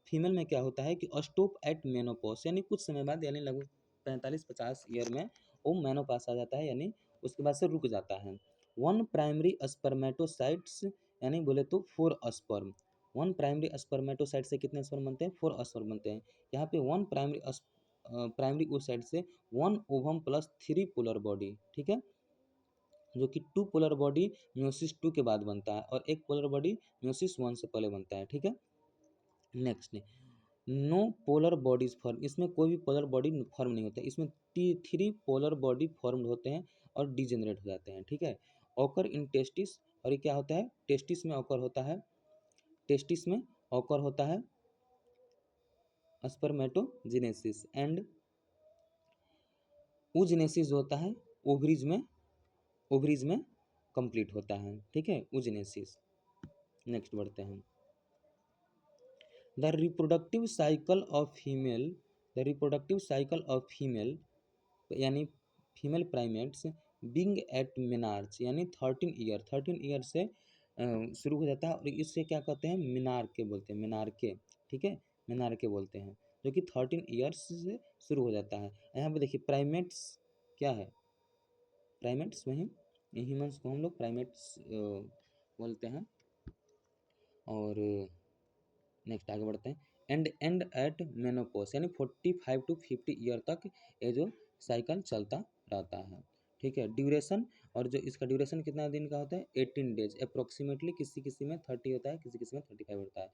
फीमेल में क्या होता है कि स्टॉप एट मेनोपॉज, यानी कुछ समय बाद यानी लगभग 45-50 ईयर में वो मेनोपास आ जाता है, यानी उसके बाद से रुक जाता है। वन प्राइमरी स्पर्मेटोसाइट्स यानी बोले तो 4 स्पर्म, वन प्राइमरी स्पर्मेटोसाइट से कितने स्पर्म बनते हैं? 4 स्पर्म बनते हैं। यहाँ पे वन प्राइमरी ओसाइट से 1 ओवम प्लस 3 पोलर बॉडी, ठीक है, जो कि 2 पोलर बॉडी म्योसिस 2 के बाद बनता है और 1 पोलर बॉडी म्योसिस 1 से पहले बनता है, ठीक है। Next, no polar bodies form, इसमें कोई भी पोलर बॉडी फॉर्म नहीं होता है, इसमें 3 पोलर बॉडी फॉर्म होते हैं और डिजेनरेट हो जाते हैं, ठीक है। ऑकर इन टेस्टिस, और ये क्या होता है? टेस्टिस में ऑकर होता है, टेस्टिस में ऑकर होता है स्पर्मेटोजेनेसिस, एंड oogenesis होता है ओवरीज में कंप्लीट होता है, ठीक है, oogenesis। नेक्स्ट बढ़ते हैं। The reproductive cycle of female यानी फीमेल प्राइमेट्स बिंग एट मिनार्च, यानी 13 ईयर से शुरू हो जाता है, और इससे क्या कहते हैं? मिनार्के बोलते हैं, मिनार्के, ठीक है, मिनार्के बोलते हैं, जो कि 13 ईयर्स से शुरू हो जाता है। यहाँ पे देखिए प्राइमेट्स क्या है? प्राइमेट्स वहीं ह्यूमंस को हम लोग प्राइमेट्स बोलते हैं। और नेक्स्ट आगे बढ़ते हैं। एंड एट मेनोपॉज, यानी 45 to 50 ईयर तक ये जो साइकिल चलता रहता है, ठीक है। ड्यूरेशन, और जो इसका ड्यूरेशन कितना दिन का होता है? 18 डेज अप्रोक्सीमेटली, किसी किसी में 30 होता है, किसी किसी में 35 होता है,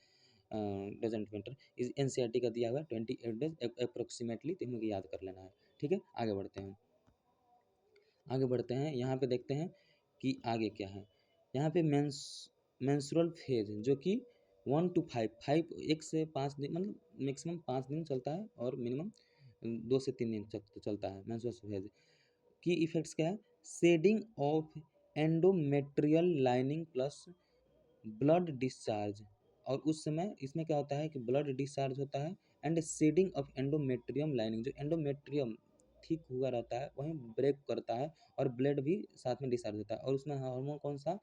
डजेंट मैटर। इस NCERT का दिया हुआ है 28 डेज अप्रोक्सीमेटली, तो हमें याद कर लेना है, ठीक है। आगे बढ़ते हैं, यहाँ पे देखते हैं कि आगे क्या है। यहाँ पे मेंस्ट्रुअल फेज, जो कि 1 to 5 1 से 5 दिन, मतलब मैक्सिमम 5 दिन चलता है और मिनिमम 2 से 3 दिन चलता है मेंस्ट्रुअल फेज। की इफेक्ट्स क्या है? Shedding of endometrial lining plus blood discharge, और उस समय इसमें क्या होता है कि ब्लड डिस्चार्ज होता है, and shedding of endometrium lining, जो एंडोमेट्रियम ठीक हुआ रहता है वहीं ब्रेक करता है, और ब्लड भी साथ में डिस्चार्ज होता है, और उसमें हार्मोन कौन सा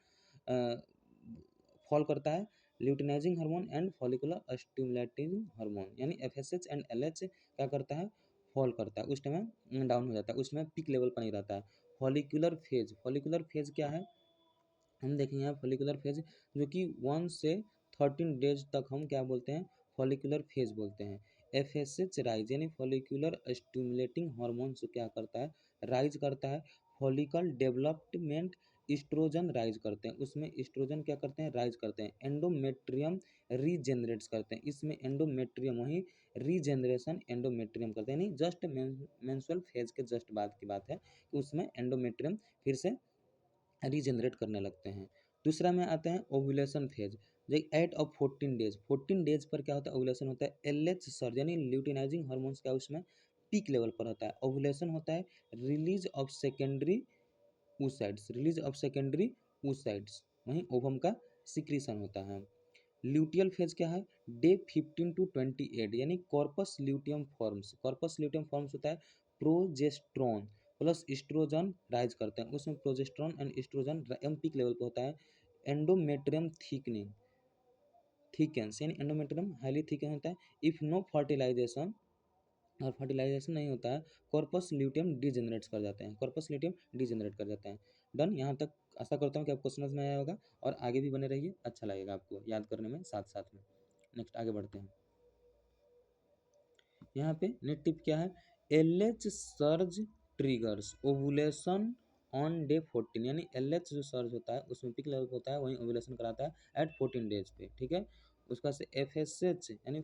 फॉल करता है? Luteinizing hormone and follicular stimulating hormone, यानी FSH एंड LH क्या करता है? फॉल करता है, उस टाइम डाउन हो जाता है, उसमें पीक लेवल पर नहीं रहता है। फॉलिकुलर फेज क्या है? हम देखेंगे यहाँ फॉलिकुलर फेज, जो कि 1 से 13 डेज तक हम क्या बोलते हैं? फॉलिकुलर फेज बोलते हैं। FSH राइज, यानी फॉलिकुलर स्टिमुलेटिंग हार्मोन से क्या करता है? राइज करता है। फॉलिकल डेवलपमेंट इस्ट्रोजन राइज करते हैं, उसमें इस्ट्रोजन क्या करते हैं? राइज करते हैं। एंडोमेट्रियम रीजेनरेट्स करते हैं, इसमें एंडोमेट्रियम वही रीजेनरेशन एंडोमेट्रियम करते हैं, यानी जस्ट मेंस्ट्रुअल फेज के जस्ट बाद की बात है कि उसमें एंडोमेट्रियम फिर से रीजनरेट करने लगते हैं। दूसरा में आते हैं ओव्यूलेशन फेज, जो 14 डेज पर क्या होता है? ओव्यूलेशन होता है। LH सर्ज, यानी ल्यूटिनाइजिंग हार्मोन्स क्या उसमें पीक लेवल पर होता है। ओव्यूलेशन होता है। रिलीज ऑफ सेकेंडरी oocytes, वहीं ओवम का सिक्रीशन होता है। ल्यूटियल फेज क्या है? डे 15 to 28, यानी कॉर्पस ल्यूटियम फॉर्म्स होता है। प्रोजेस्ट्रॉन प्लस एस्ट्रोजन राइज करते हैं, उसमें progesterone and estrogen peak level पे होता है। एंडोमेट्रियम थिकनेस, यानी एंडोमेट्रियम हाईली थिकन होता है। इफ नो फर्टिलाइजेशन, और फर्टिलाइजेशन नहीं होता है, कॉर्पस ल्यूटियम डिजेनरेट कर जाते हैं। डन, यहाँ तक आशा करता हूँ कि आपको समझ में आया होगा, और आगे भी बने रहिए, अच्छा लगेगा आपको याद करने में साथ साथ में। नेक्स्ट आगे बढ़ते हैं। यहाँ पे नेट टिप क्या है? LH surge triggers ovulation on day 14, यानी LH जो सर्ज होता है उसमें पिक लेवल होता है, वहीं ओवुलेशन कराता है एट 14 डेज पे, ठीक है। उसका से FSH, यानी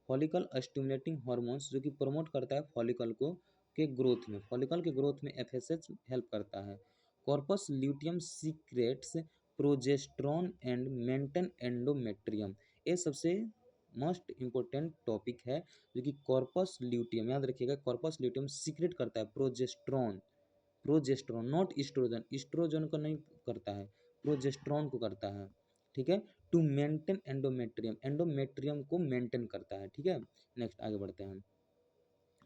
फॉलिकल स्टिमुलेटिंग हार्मोन्स, जो कि प्रमोट करता है फॉलिकल के ग्रोथ में FSH हेल्प करता है। Corpus luteum secrets progesterone and maintain endometrium, ये सबसे मोस्ट इम्पोर्टेंट टॉपिक है, जो कि कॉर्पस ल्यूटियम, याद रखिएगा कॉर्पस ल्यूटियम सीक्रेट करता है progesterone, progesterone not estrogen, estrogen को नहीं करता है, प्रोजेस्ट्रॉन को करता है, ठीक है। टू मेंटेन एंडोमेट्रियम, एंडोमेट्रियम को मेंटेन करता है, ठीक है। नेक्स्ट आगे बढ़ते हैं हम,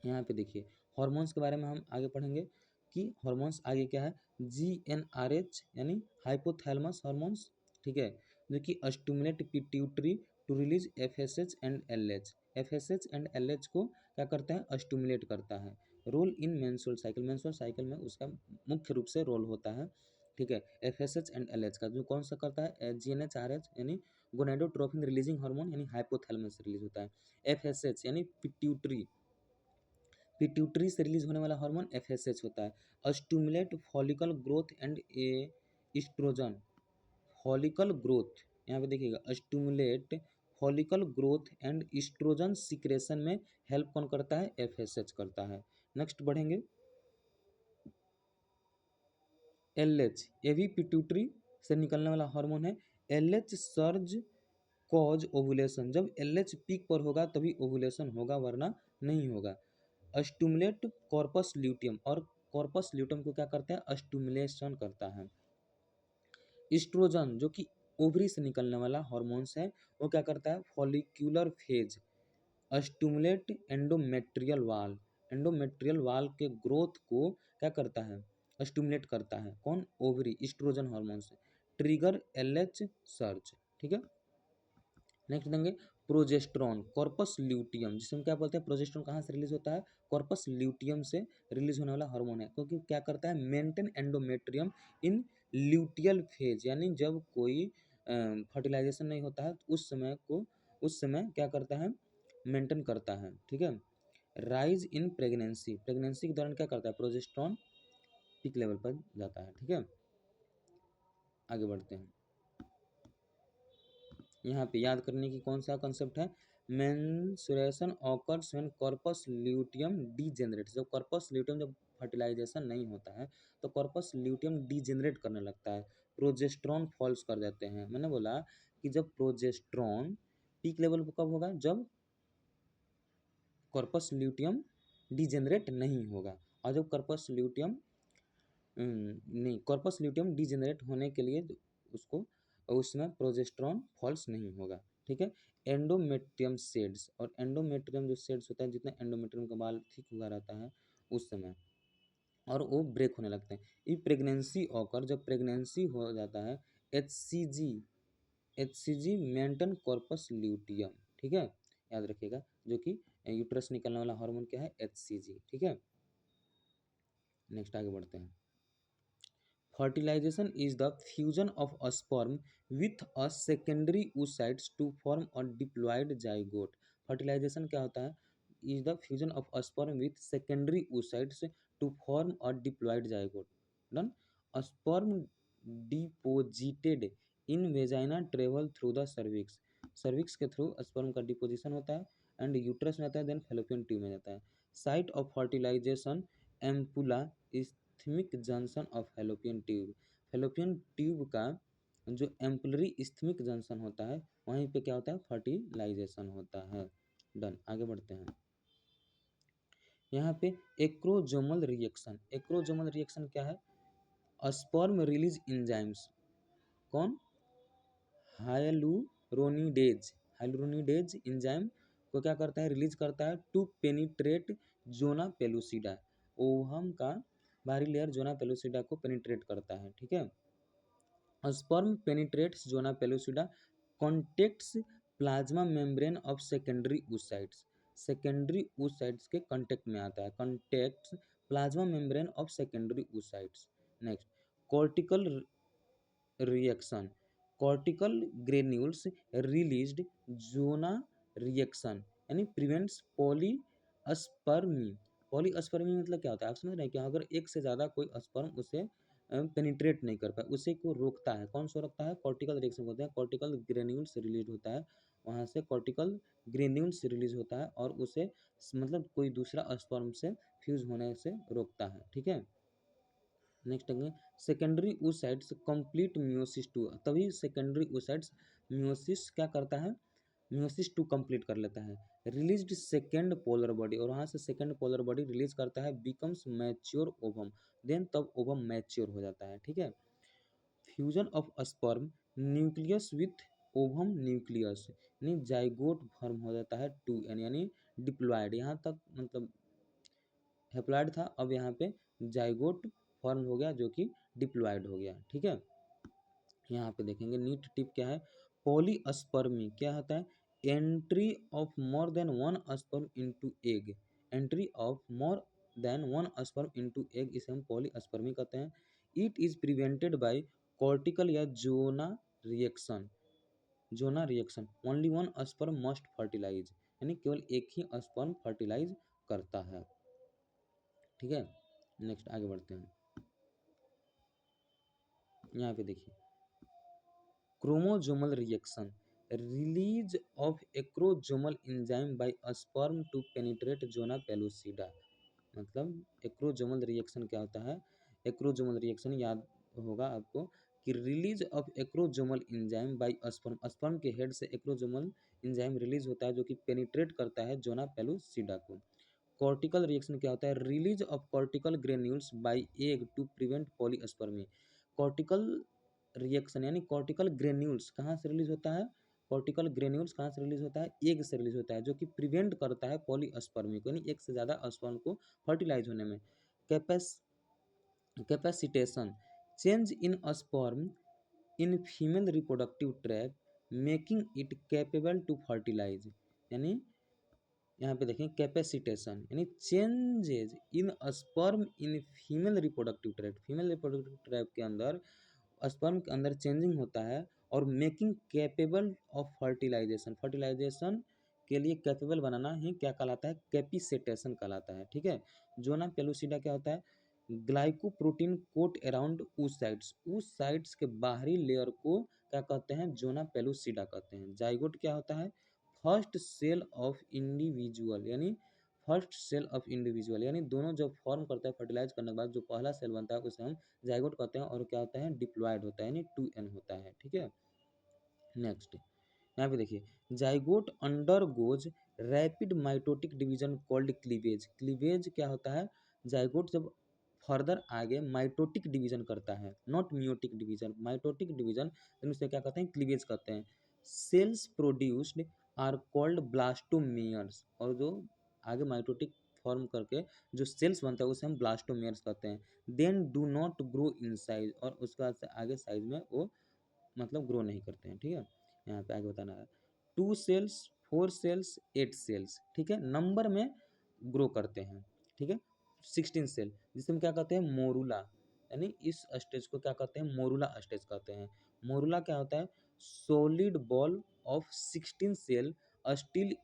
यहाँ पे देखिए हॉर्मोन्स के बारे में हम आगे पढ़ेंगे कि हॉर्मोन्स आगे क्या है, GnRH यानी हाइपोथैलेमस हॉर्मोन्स, ठीक है, जो कि stimulate pituitary to release FSH and LH, FSH and LH को क्या करता है, स्टिमुलेट करता है। रोल इन मेंस्ट्रुअल साइकिल में उसका मुख्य रूप से रोल होता है, ठीक है। FSH एंड LH का जो कौन सा करता है, GnRH यानी गोनाडोट्रोपिन रिलीजिंग हार्मोन यानी हाइपोथैलेमस रिलीज होता है। FSH यानी पिट्यूटरी से रिलीज होने वाला हार्मोन FSH होता है। Stimulate follicle growth and estrogen, follicle growth, यहाँ पे देखिएगा stimulate follicle growth and estrogen secretion में हेल्प कौन करता है, FSH करता है। नेक्स्ट बढ़ेंगे, LH, ये भी पिट्यूटरी से निकलने वाला हार्मोन है। LH सर्ज कॉज ओवुलेशन, जब LH पीक पर होगा तभी ओवुलेशन होगा, वरना नहीं होगा। स्टिमुलेट कॉर्पस ल्यूटियम, और कॉर्पस ल्यूटियम को क्या करता है, स्टिमुलेशन करता है। एस्ट्रोजन जो कि ओवरी से निकलने वाला हॉर्मोन्स है, वो क्या करता है, फॉलिक्यूलर फेज, स्टिमुलेट एंडोमेट्रियल वाल, एंडोमेट्रियल वाल के ग्रोथ को क्या करता है, स्टिमुलेट करता है, कौन, ओवरी, एस्ट्रोजन हार्मोन से। ट्रिगर LH सर्च, ठीक है। नेक्स्ट देंगे प्रोजेस्ट्रॉन, कॉर्पस ल्यूटियम, जिसमें क्या बोलते हैं, प्रोजेस्ट्रॉन कहाँ से रिलीज होता है, कॉर्पस ल्यूटियम से रिलीज होने वाला हार्मोन है, क्योंकि क्या करता है, मेंटेन एंडोमेट्रियम इन ल्यूटियल फेज, यानी जब कोई फर्टिलाइजेशन नहीं होता है तो उस समय क्या करता है, मेंटेन करता है, ठीक है। राइज इन प्रेगनेंसी, प्रेगनेंसी के दौरान क्या करता है, प्रोजेस्ट्रॉन पीक लेवल पर जाता है, ठीक है। आगे बढ़ते हैं, यहाँ पे याद करने की कौन सा कॉन्सेप्ट है, menstruation occurs when corpus luteum degenerate, जब कॉर्पस ल्यूटियम जब फर्टिलाइजेशन नहीं होता है तो कॉर्पस ल्यूटियम डीजेनरेट करने लगता है, प्रोजेस्ट्रॉन फॉल्स कर जाते हैं। मैंने बोला कि जब प्रोजेस्ट्रॉन पीक लेवल पर कब होगा, जब कॉर्पस ल्यूटियम डीजेनरेट नहीं होगा, और जब कॉर्पस ल्यूटियम नहीं, कॉर्पस ल्यूटियम डीजेनरेट होने के लिए उसको उसमें प्रोजेस्ट्रॉन फॉल्स नहीं होगा, ठीक है। एंडोमेट्रियम सेड्स, और एंडोमेट्रियम जो सेड्स होता है, जितना एंडोमेट्रियम का बाल थिक हुआ रहता है उस समय, और वो ब्रेक होने लगते हैं। ये प्रेगनेंसी ऑकर, जब प्रेगनेंसी हो जाता है, HCG मेंटेन कॉर्पस ल्यूटियम, ठीक है, याद रखिएगा, जो कि यूट्रस निकलने वाला हार्मोन क्या है, HCG, ठीक है। नेक्स्ट आगे बढ़ते हैं, fertilization is the fusion of a sperm with a secondary oocytes to form a diploid zygote. Fertilization क्या होता है, is the fusion of a sperm with secondary oocytes to form a diploid zygote. Done. A sperm deposited in vagina travel through the cervix. cervix के थ्रू sperm का डिपोजिशन होता है एंड यूट्रस में आता है, देन फेलोपियन ट्यूब में जाता है। Site of fertilization ampulla isthmic junction of fallopian tube, fallopian tube का जो एम्पुलरी इस्थमिक जंक्शन होता है, वहीं पे क्या होता है, फर्टिलाइजेशन होता है। डन, आगे बढ़ते हैं, यहाँ पे एक्रोजोमल रिएक्शन, एक्रोजोमल रिएक्शन क्या है, स्पर्म रिलीज इंजाइम्स, कौन, हाइलुरोनिडेज, हाइलुरोनिडेज इंजाइम को क्या करता है, रिलीज करता है to penetrate zona pellucida, ovum का बाहरी लेयर जोना पेलुसिडा को पेनिट्रेट करता है, ठीक है। Sperm penetrates zona pellucida, contacts plasma membrane of secondary oocytes, secondary oocytes के कॉन्टेक्ट में आता है, contacts plasma membrane of secondary oocytes। Next, cortical reaction, cortical granules released zona reaction, यानी प्रिवेंट्स पॉलीअस्पर्मी, पॉलीअस्पर्मी मतलब क्या होता है, आप समझ रहे हैं कि अगर एक से ज़्यादा कोई स्पर्म उसे पेनिट्रेट नहीं कर पाए, उसे को रोकता है, कौन सा रोकता है, कॉर्टिकल रिएक्शन होता है, कॉर्टिकल ग्रेन्यूल्स रिलीज होता है, वहाँ से कॉर्टिकल ग्रेन्यूल्स रिलीज होता है और उसे मतलब कोई दूसरा स्पर्म से फ्यूज होने से रोकता है, ठीक है। Next again, secondary oocytes complete meiosis two, तभी सेकेंडरी oocytes मियोसिस क्या करता है, म्योसिस टू कंप्लीट कर लेता है, रिलीज्ड सेकेंड पोलर बॉडी, और वहाँ से सेकेंड पोलर बॉडी रिलीज करता है, बिकम्स मैच्योर ओवम, देन तब ओवम मैच्योर हो जाता है, ठीक है। Fusion of sperm nucleus with ovum nucleus, यानी जाइगोट फॉर्म हो जाता है 2n, यानी डिप्लॉयड, यहाँ तक मतलब हैप्लॉयड था, अब यहाँ पे जाइगोट फॉर्म हो गया जो कि डिप्लॉयड हो गया, ठीक है। यहाँ पे देखेंगे नीट टिप क्या है, पॉलीस्पर्मी क्या होता है, entry of more than one sperm into egg, entry of more than one sperm into egg, इसे हम पॉलीस्पर्मी कहते हैं। It is prevented by cortical या zona reaction, zona reaction, only one sperm must fertilize, यानी केवल एक ही स्पर्म फर्टिलाइज करता है, ठीक है। नेक्स्ट आगे बढ़ते हैं, यहाँ पे देखिए chromosomal reaction, release of acrosomal enzyme by sperm to penetrate zona pellucida, मतलब एक्रोजोमल रिएक्शन क्या होता है, एक्रोजोमल रिएक्शन याद होगा आपको कि release of acrosomal enzyme by sperm, sperm के हेड से एक्रोजोमल एंजाइम रिलीज होता है जो कि पेनिट्रेट करता है जोना पेलुसिडा को। कॉर्टिकल रिएक्शन क्या होता है, release of cortical granules by egg to prevent polyspermy, cortical reaction यानी कॉर्टिकल ग्रेन्यूल्स कहाँ से रिलीज होता है, कॉर्टिकल ग्रेन्यूल्स कहाँ से रिलीज होता है, एग से रिलीज होता है, जो कि प्रिवेंट करता है पॉलीस्पर्मी को, यानी एक से ज़्यादा स्पर्म को फर्टिलाइज होने में। Capacitation, change in sperm in female reproductive tract making it capable to fertilise, यानी यहाँ पे देखें कैपेसिटेशन यानी changes in sperm in female reproductive tract, female reproductive tract के अंदर स्पर्म के अंदर चेंजिंग होता है, और making capable of fertilisation, fertilisation के लिए कैपेबल बनाना ही क्या कहलाता है, कैपिसेटेशन कहलाता है, ठीक है। जोना पेलुसिडा क्या होता है, ग्लाइकोप्रोटीन कोट अराउंड उस साइड्स के बाहरी लेयर को क्या कहते हैं, जोना पेलुसिडा कहते हैं। जाइगोट क्या होता है, फर्स्ट सेल ऑफ इंडिविजुअल, यानी फर्स्ट सेल ऑफ इंडिविजुअल, यानी दोनों जब फॉर्म करता है फर्टिलाइज करने के बाद जो पहला सेल बनता है उसे हम जाइगोट कहते हैं, और क्या होता है, डिप्लॉयड होता है, यानी 2n होता है, ठीक है। नेक्स्ट यहाँ पे देखिए zygote undergoes rapid mitotic division called cleavage, cleavage क्या होता है, जाइगोट जब फर्दर आगे माइटोटिक डिवीजन करता है, not meiotic division, mitotic division, इसे क्या कहते हैं, क्लीवेज कहते हैं। सेल्स प्रोड्यूस्ड आर कॉल्ड ब्लास्टोमेयर्स, और जो आगे माइटोटिक फॉर्म करके जो सेल्स बनता है उसे हम ब्लास्टोमेयर्स कहते हैं। Then do not grow in size, और उसके बाद से आगे साइज में वो मतलब ग्रो नहीं करते हैं, ठीक है। यहाँ पे आगे बताना है 2 सेल्स 4 सेल्स 8 सेल्स, ठीक है, नंबर में ग्रो करते हैं, ठीक है। 16 सेल जिसे हम क्या कहते हैं, मोरूला, यानी इस स्टेज को क्या कहते हैं, मोरूला स्टेज कहते हैं। मोरूला क्या होता है, solid ball of 16 cell still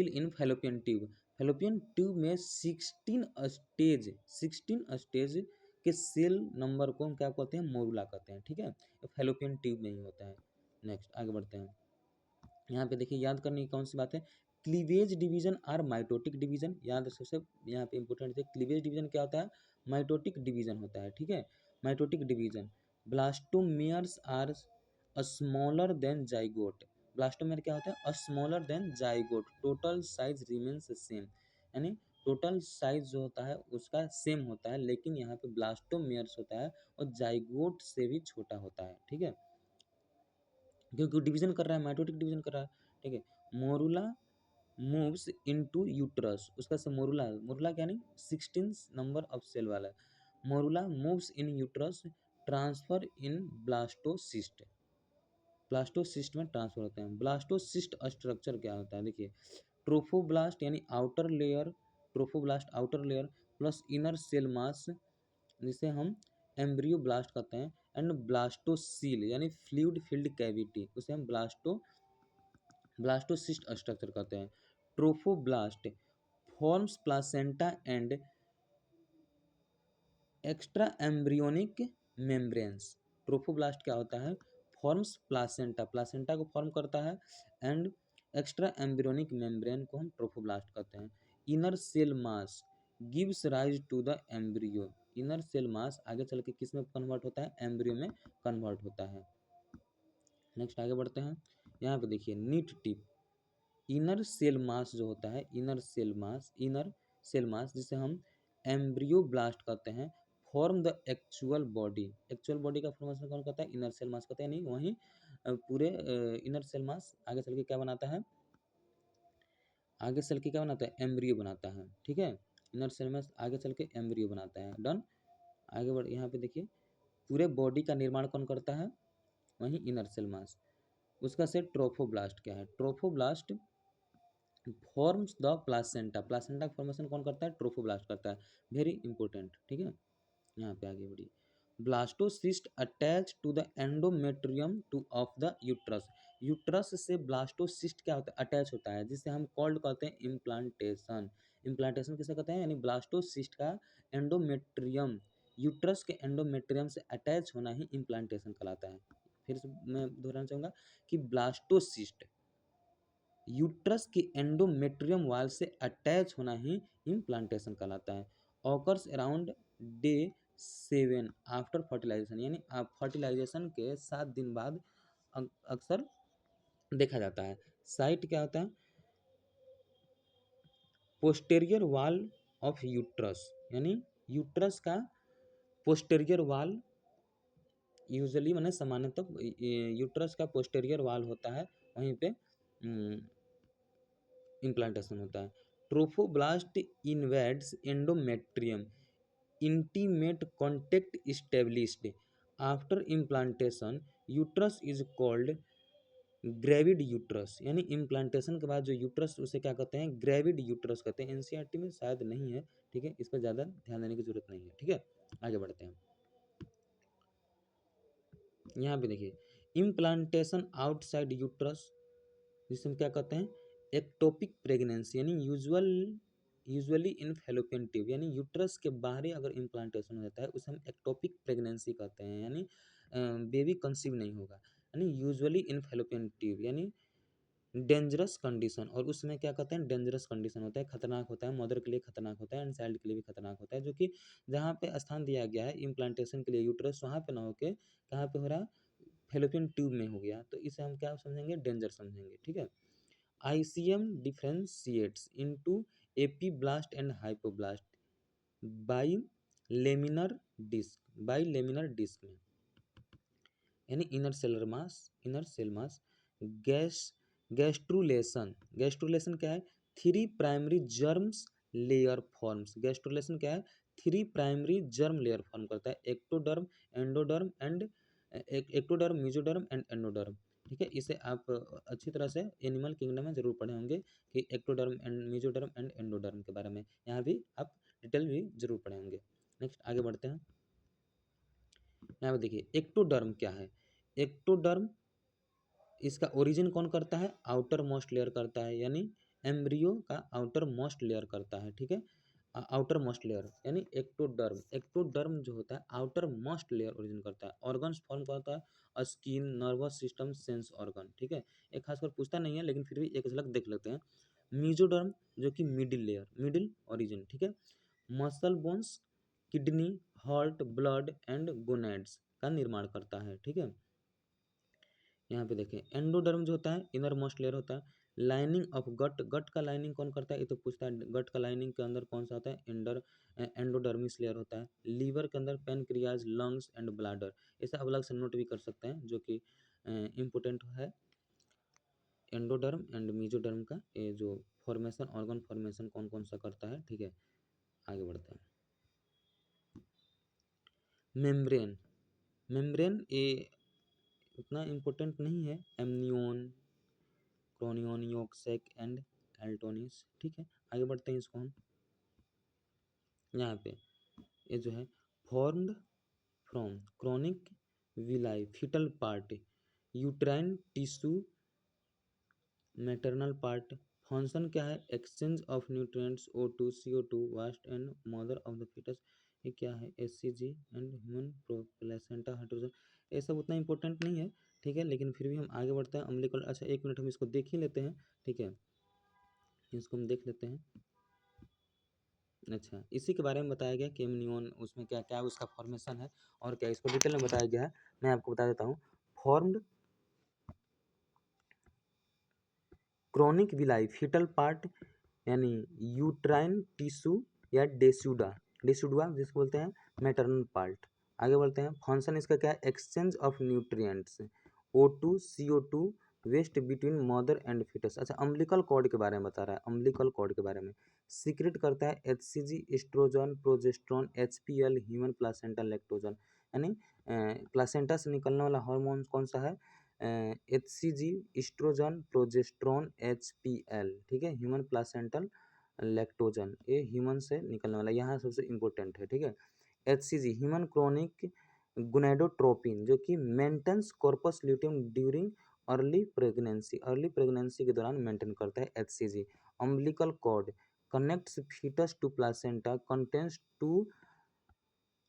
in fallopian tube, fallopian tube में 16 स्टेज के सेल नंबर को हम क्या कहते हैं, मोरूला कहते हैं, ठीक है, फैलोपियन ट्यूब में ही होता है। नेक्स्ट आगे बढ़ते हैं, यहाँ पे देखिए याद करने की कौन सी बात है, cleavage division are mitotic division, याद सबसे यहाँ पे इंपॉर्टेंट है, क्लीवेज डिवीजन क्या होता है, माइटोटिक डिवीजन होता है, ठीक है, mitotic division. Blastomeres are smaller than zygote, blastomere क्या होता है, smaller than zygote, total size remains same, यानी टोटल साइज जो होता है उसका सेम होता है, लेकिन यहाँ पे ब्लास्टोमेयर्स होता है और जाइगोट से भी छोटा होता है, ठीक है, क्योंकि डिवीजन कर रहा है, माइटोटिक डिवीजन कर रहा है, ठीक है। मोरूला मूव्स इनटू यूट्रस, उसका से मोरूला, मोरूला क्या नहीं 16 नंबर ऑफ सेल वाला है, morula moves in uterus transfer in blastocyst, blastocyst में ट्रांसफर होते हैं। ब्लास्टोसिस्ट स्ट्रक्चर क्या होता है, देखिए ट्रोफोब्लास्ट यानी outer layer, trophoblast outer layer plus inner cell mass जिसे हम एम्ब्रियो ब्लास्ट कहते हैं, एंड ब्लास्टोसील यानी फ्लूइड फिल्ड कैविटी उसे हम ब्लास्टोसिस्ट स्ट्रक्चर कहते हैं। Trophoblast forms placenta and extra embryonic membranes, trophoblast क्या होता है, फॉर्म्स प्लासेंटा, प्लासेंटा को फॉर्म करता है, एंड एक्स्ट्रा एम्ब्रियोनिक मेम्ब्रेन को हम ट्रोफोब्लास्ट कहते हैं। Inner cell mass gives rise to the embryo, inner cell mass आगे चल के किस में कन्वर्ट होता है, एम्ब्रियो में कन्वर्ट होता है। नेक्स्ट आगे बढ़ते हैं, यहाँ पे देखिए NEET tip, inner cell mass जो होता है, इनर सेल मास जिसे हम एम्ब्रियो ब्लास्ट कहते हैं, फॉर्म द एक्चुअल बॉडी का फॉर्मेशन कौन करता है, इनर सेल मास कहते हैं। नहीं वहीं पूरे इनर सेल मास आगे चल के क्या बनाता है, आगे चल के क्या बनाता है, एम्ब्रियो बनाता है। ठीक है, इनर सेल मास आगे चल के एम्ब्रियो बनाता है। डन, आगे बढ़, यहाँ पे देखिए पूरे बॉडी का निर्माण कौन करता है, वहीं इनर सेल मास। उसका से ट्रोफोब्लास्ट क्या है, trophoblast forms the placenta, placenta formation कौन करता है, ट्रोफोब्लास्ट करता है। Very important. ठीक है, यहाँ पे आगे बढ़िए, blastocyst attach to the endometrium to of the uterus, uterus से ब्लास्टोसिस्ट क्या होता है, अटैच होता है, जिसे हम कॉल्ड कहते हैं इम्प्लांटेशन। इम्प्लांटेशन किसे कहते हैं, यानी ब्लास्टोसिस्ट का एंडोमेट्रियम, यूट्रस के एंडोमेट्रियम से अटैच होना ही इम्प्लांटेशन कहलाता है। फिर से मैं दोहराना चाहूँगा कि ब्लास्टोसिस्ट यूट्रस के एंडोमेट्रियम वाल से अटैच होना ही इम्प्लांटेशन कहलाता है। Occurs around day 7 after fertilisation, यानी फर्टिलाइजेशन के 7 दिन बाद अक्सर देखा जाता है। साइट क्या होता है, पोस्टेरियर वाल ऑफ यूट्रस, यानी यूट्रस का पोस्टेरियर वाल यूजुअली मैंने सामान्यतः यूट्रस का पोस्टेरियर वाल होता है, वहीं पे इम्प्लांटेशन होता है। Trophoblast invades endometrium, intimate contact established after implantation, uterus is called gravid uterus, यानी इम्प्लांटेशन के बाद जो यूट्रस उसे क्या कहते हैं, ग्रेविड यूट्रस कहते हैं। एनसीईआरटी में शायद नहीं है, ठीक है, इस पर ज़्यादा ध्यान देने की जरूरत नहीं है। ठीक है, आगे बढ़ते हैं। यहाँ पे देखिए इम्प्लांटेशन आउटसाइड यूट्रस, जिसे हम क्या कहते हैं, एक्टोपिक प्रेगनेंसी, यानी यूजुअली इन फैलोपियन ट्यूब, यानी यूट्रस के बाहरी अगर इम्प्लांटेशन हो जाता है उसे हम एक्टोपिक प्रेगनेंसी कहते हैं, यानी बेबी कंसीव नहीं होगा, यानी यूजुअली इन फैलोपियन ट्यूब, यानी डेंजरस कंडीशन। और उसमें क्या कहते हैं, डेंजरस कंडीशन होता है, खतरनाक होता है, मदर के लिए खतरनाक होता है एंड चाइल्ड के लिए भी खतरनाक होता है, जो कि जहाँ पे स्थान दिया गया है इम्प्लांटेशन के लिए यूट्रस, वहाँ पे ना होके कहाँ पे हो रहा है, फैलोपियन ट्यूब में हो गया, तो इसे हम क्या समझेंगे, डेंजर समझेंगे। ठीक है, ICM differentiates into epiblast and hypoblast bilaminar disc में, यानी inner cell mass gas gastrulation क्या है, 3 primary germs layer forms, gastrulation क्या है, 3 प्राइमरी जर्म लेयर फॉर्म करता है, ectoderm endoderm and ectoderm mesoderm and endoderm. ठीक है, इसे आप अच्छी तरह से एनिमल किंगडम में जरूर पढ़े होंगे कि ectoderm and mesoderm and endoderm के बारे में, यहाँ भी आप डिटेल भी जरूर पढ़े होंगे। नेक्स्ट आगे बढ़ते हैं। यहाँ पे देखिए एक्टोडर्म क्या है, एक्टोडर्म इसका ओरिजिन कौन करता है, आउटर मोस्ट लेयर करता है, यानी एम्ब्रियो का आउटर मोस्ट लेयर करता है। ठीक है, आउटर मोस्ट लेयर यानी एक्टोडर्म जो होता है आउटर मोस्ट लेयर ओरिजिन करता है। ऑर्गन्स फॉर्म करता है skin, nervous system, sense organ. ठीक है, एक खासकर पूछता नहीं है लेकिन फिर भी एक झलक देख लेते हैं। मीजोडर्म जो कि मिडिल ओरिजिन। ठीक है, muscle bones, kidney, heart, blood and gonads का निर्माण करता है। ठीक है, यहाँ पे देखें एंडोडर्म जो होता है इनर मोस्ट लेयर होता है। लाइनिंग ऑफ गट का लाइनिंग कौन करता है, ये तो पूछता है, गट का लाइनिंग के अंदर कौन सा होता है, एंडोडर्मिस लेयर होता है। लीवर के अंदर पेनक्रियाज, लंग्स एंड ब्लाडर, ऐसा आप अलग से नोट भी कर सकते हैं, जो कि इम्पोर्टेंट है। एंडोडर्म एंड मीजोडर्म का ये जो फॉर्मेशन, ऑर्गन फॉर्मेशन कौन कौन सा करता है। ठीक है, आगे बढ़ते हैं। मेम्ब्रेन ये उतना इम्पोर्टेंट नहीं है, एमनियोन, क्रोनियन, योक्सेक एंड एल्टोनिस। ठीक है, आगे बढ़ते हैं। इसको हम यहाँ पे ये जो है formed from chorionic villi fetal part, uterine tissue, maternal part. Function क्या है, exchange of nutrients O2 CO2 waste and mother of the fetus. ये क्या है, SCG and human placenta hydrogen. ये सब उतना इंपॉर्टेंट नहीं है, ठीक है, लेकिन फिर भी हम आगे बढ़ते हैं। अम्लीकरण, अच्छा 1 मिनट हम इसको देख ही लेते हैं। ठीक है, इसको हम देख लेते हैं। अच्छा, इसी के बारे में बताया गया कि एमनियोन, उसमें क्या क्या उसका फॉर्मेशन है और क्या इसको डिटेल में बताया गया है, मैं आपको बता देता हूँ। Formed chorionic villi fetal part यानी यूट्राइन टिश्यू या डेसिडुआ जिसको बोलते हैं मैटरनल पार्ट। आगे बढ़ते हैं। फंक्शन इसका क्या है? Exchange of nutrients O2 CO2 waste between mother and fetus. अच्छा, अम्बिलिकल कॉर्ड के बारे में बता रहा है। अम्बिलिकल कॉर्ड के बारे में सीक्रेट करता है HCG, estrogen, progesterone, HPL, human placenta lactogen. यानी प्लासेंटा से निकलने वाला हार्मोन कौन सा है? HCG, estrogen, progesterone, HPL। ठीक है, ह्यूमन प्लासेंटल लैक्टोजन, ये ह्यूमन से निकलने वाला यहाँ सबसे इंपॉर्टेंट है। ठीक है, HCG ह्यूमन क्रोनिक गुनैडोट्रोपिन जो कि maintains corpus luteum during early pregnancy के दौरान मेंटेन करता है HCG। Umbilical cord connects fetus to placenta, contains two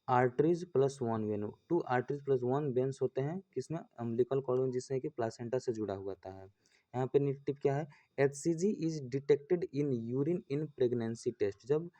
arteries plus one vein. 2 arteries plus 1 veins होते हैं किसमें? अम्बिलिकल कॉर्ड में, जिससे कि प्लासेंटा से जुड़ा हुआ था है। यहाँ पे टिप क्या है? HCG is detected in urine in pregnancy test. जब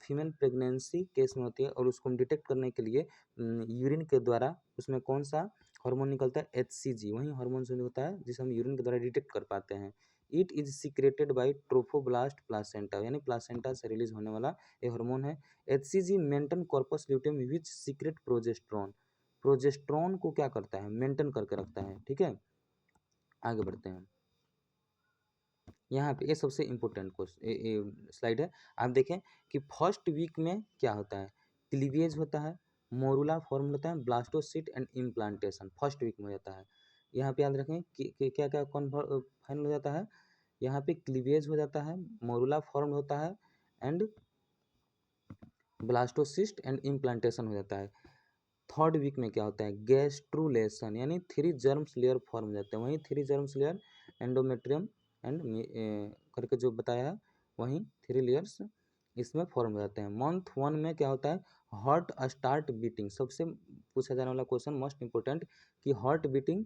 फीमेल प्रेगनेंसी केस में होती है और उसको हम डिटेक्ट करने के लिए यूरिन के द्वारा उसमें कौन सा हार्मोन निकलता है? HCG। वही हार्मोन से होता है जिसे हम यूरिन के द्वारा डिटेक्ट कर पाते हैं। It is secreted by trophoblast placenta, यानी प्लासेंटा से रिलीज होने वाला ये हार्मोन है। HCG मेंटेन कॉर्पस ल्यूटियम विच सीक्रेट प्रोजेस्टेरोन। प्रोजेस्टेरोन को क्या करता है? मेंटेन करके रखता है। ठीक है, आगे बढ़ते हैं। यहाँ पे ये सबसे इम्पोर्टेंट क्वेश्चन स्लाइड है। आप देखें कि फर्स्ट वीक में क्या होता है? क्लीवेज होता है, मोरुला फॉर्म होता है, blastocyst and implantation first week में हो जाता है। यहाँ पे याद रखें कि क्या क्या कौन फाइनल हो जाता है? यहाँ पे क्लीवेज हो जाता है, मोरुला फॉर्म होता है एंड ब्लास्टोसिस्ट एंड इम्प्लांटेशन हो जाता है। थर्ड वीक में क्या होता है? गैस्ट्रुलेशन, यानी 3 जर्म्स लेयर फॉर्म हो जाते हैं। वहीं 3 जर्म्स लेयर एंडोमेट्रियम एंड करके जो बताया है वहीं 3 लेयर्स इसमें फॉर्म हो जाते हैं। मंथ 1 में क्या होता है? Heart start beating. सबसे पूछा जाने वाला क्वेश्चन मोस्ट इंपोर्टेंट कि हार्ट बीटिंग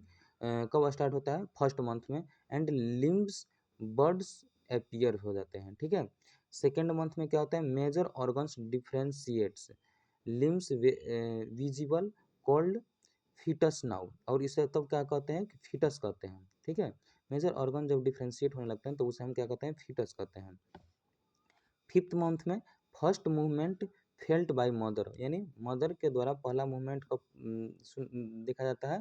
कब स्टार्ट होता है? फर्स्ट मंथ में। एंड लिम्ब्स बर्ड्स अपीयर हो जाते हैं। ठीक है, सेकेंड मंथ में क्या होता है? Major organs differentiates, limbs visible called fetus now. और इसे तब क्या कहते हैं? कि फीटस कहते हैं। ठीक है, मेजर ऑर्गन जब डिफ्रेंशिएट होने लगते हैं तो उसे हम क्या कहते हैं? फीटस कहते हैं। फिफ्थ मंथ में first movement felt by mother, यानी मदर के द्वारा पहला मूवमेंट कब देखा जाता है?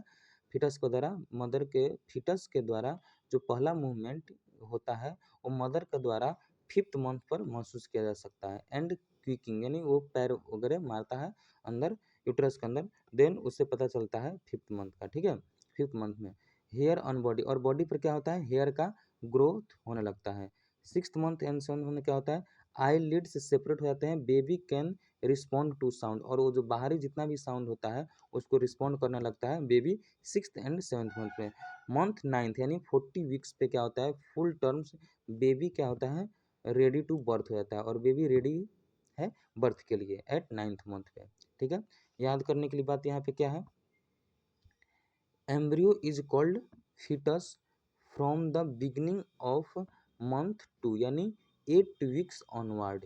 फीटस के द्वारा। मदर के फीटस के द्वारा जो पहला मूवमेंट होता है वो मदर के द्वारा फिफ्थ मंथ पर महसूस किया जा सकता है। एंड क्विकिंग, यानी वो पैर वगैरह मारता है अंदर यूट्रस के अंदर, देन उससे पता चलता है फिफ्थ मंथ का। ठीक है, फिफ्थ मंथ में हेयर ऑन बॉडी, और बॉडी पर क्या होता है? हेयर का ग्रोथ होने लगता है। Sixth month and seventh month में क्या होता है? आई लिड्स सेपरेट हो जाते हैं, baby can respond to sound, और वो जो बाहरी जितना भी साउंड होता है उसको रिस्पॉन्ड करने लगता है baby sixth and seventh month में। मंथ नाइन्थ यानी 40 वीक्स पे क्या होता है? फुल टर्म्स बेबी क्या होता है? रेडी टू बर्थ हो जाता है, और बेबी रेडी है बर्थ के लिए एट नाइन्थ मंथ पे। ठीक है, याद करने के लिए बात यहाँ पे क्या है? Embryo is called fetus from the beginning of month 2, यानी 8 वीक्स ऑनवर्ड।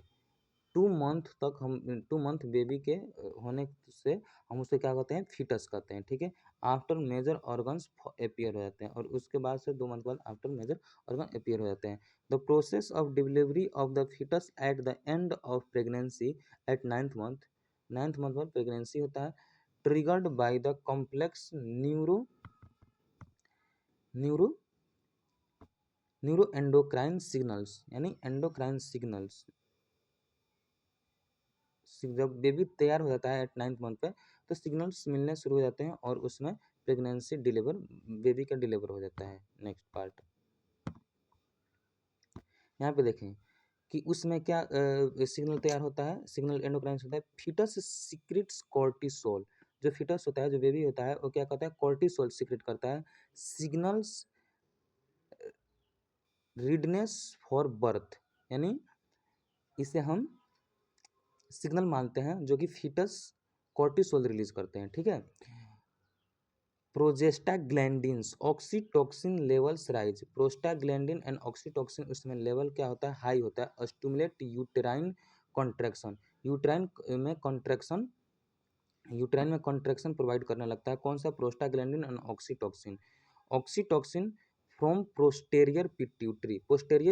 2 मंथ तक हम 2 मंथ बेबी के होने से हम उसे क्या कहते हैं? फीटस कहते हैं। ठीक है, आफ्टर मेजर ऑर्गन्स अपीयर हो जाते हैं, और उसके बाद से 2 मंथ बाद आफ्टर मेजर ऑर्गन अपीयर हो जाते हैं। The process of delivery of the fetus at the end of pregnancy at ninth month पर प्रेगनेंसी होता है, triggered by the complex neuroendocrine signals, यानी एंडोक्राइन सिग्नल्स। जब बेबी तैयार हो जाता है एट नाइन्थ मंथ पे तो सिग्नल्स मिलने शुरू हो जाते हैं और उसमें प्रेगनेंसी डिलीवर बेबी का डिलीवर हो जाता है। नेक्स्ट पार्ट यहाँ पे देखें कि उसमें क्या सिग्नल तैयार होता है? सिग्नल एंडोक्राइन होता है। फीटस सीक्रेट्स कॉर्टिसोल, जो फीटस होता है, जो बेबी होता है, वो क्या करता है? कॉर्टिसोल सीक्रेट करता है। सिग्नल्स रीडनेस फॉर बर्थ, यानी इसे हम सिग्नल मानते हैं जो कि फीटस कॉर्टिसोल रिलीज करते हैं। ठीक है, prostaglandins oxytocin levels rise. Prostaglandin and oxytocin उसमें लेवल क्या होता है? हाई होता है। स्टिमुलेट यूटेराइन कॉन्ट्रैक्शन, यूटेराइन में कॉन्ट्रैक्शन प्रोवाइड करने लगता है। कौन सा? Prostaglandin and oxytocin. Oxytocin from posterior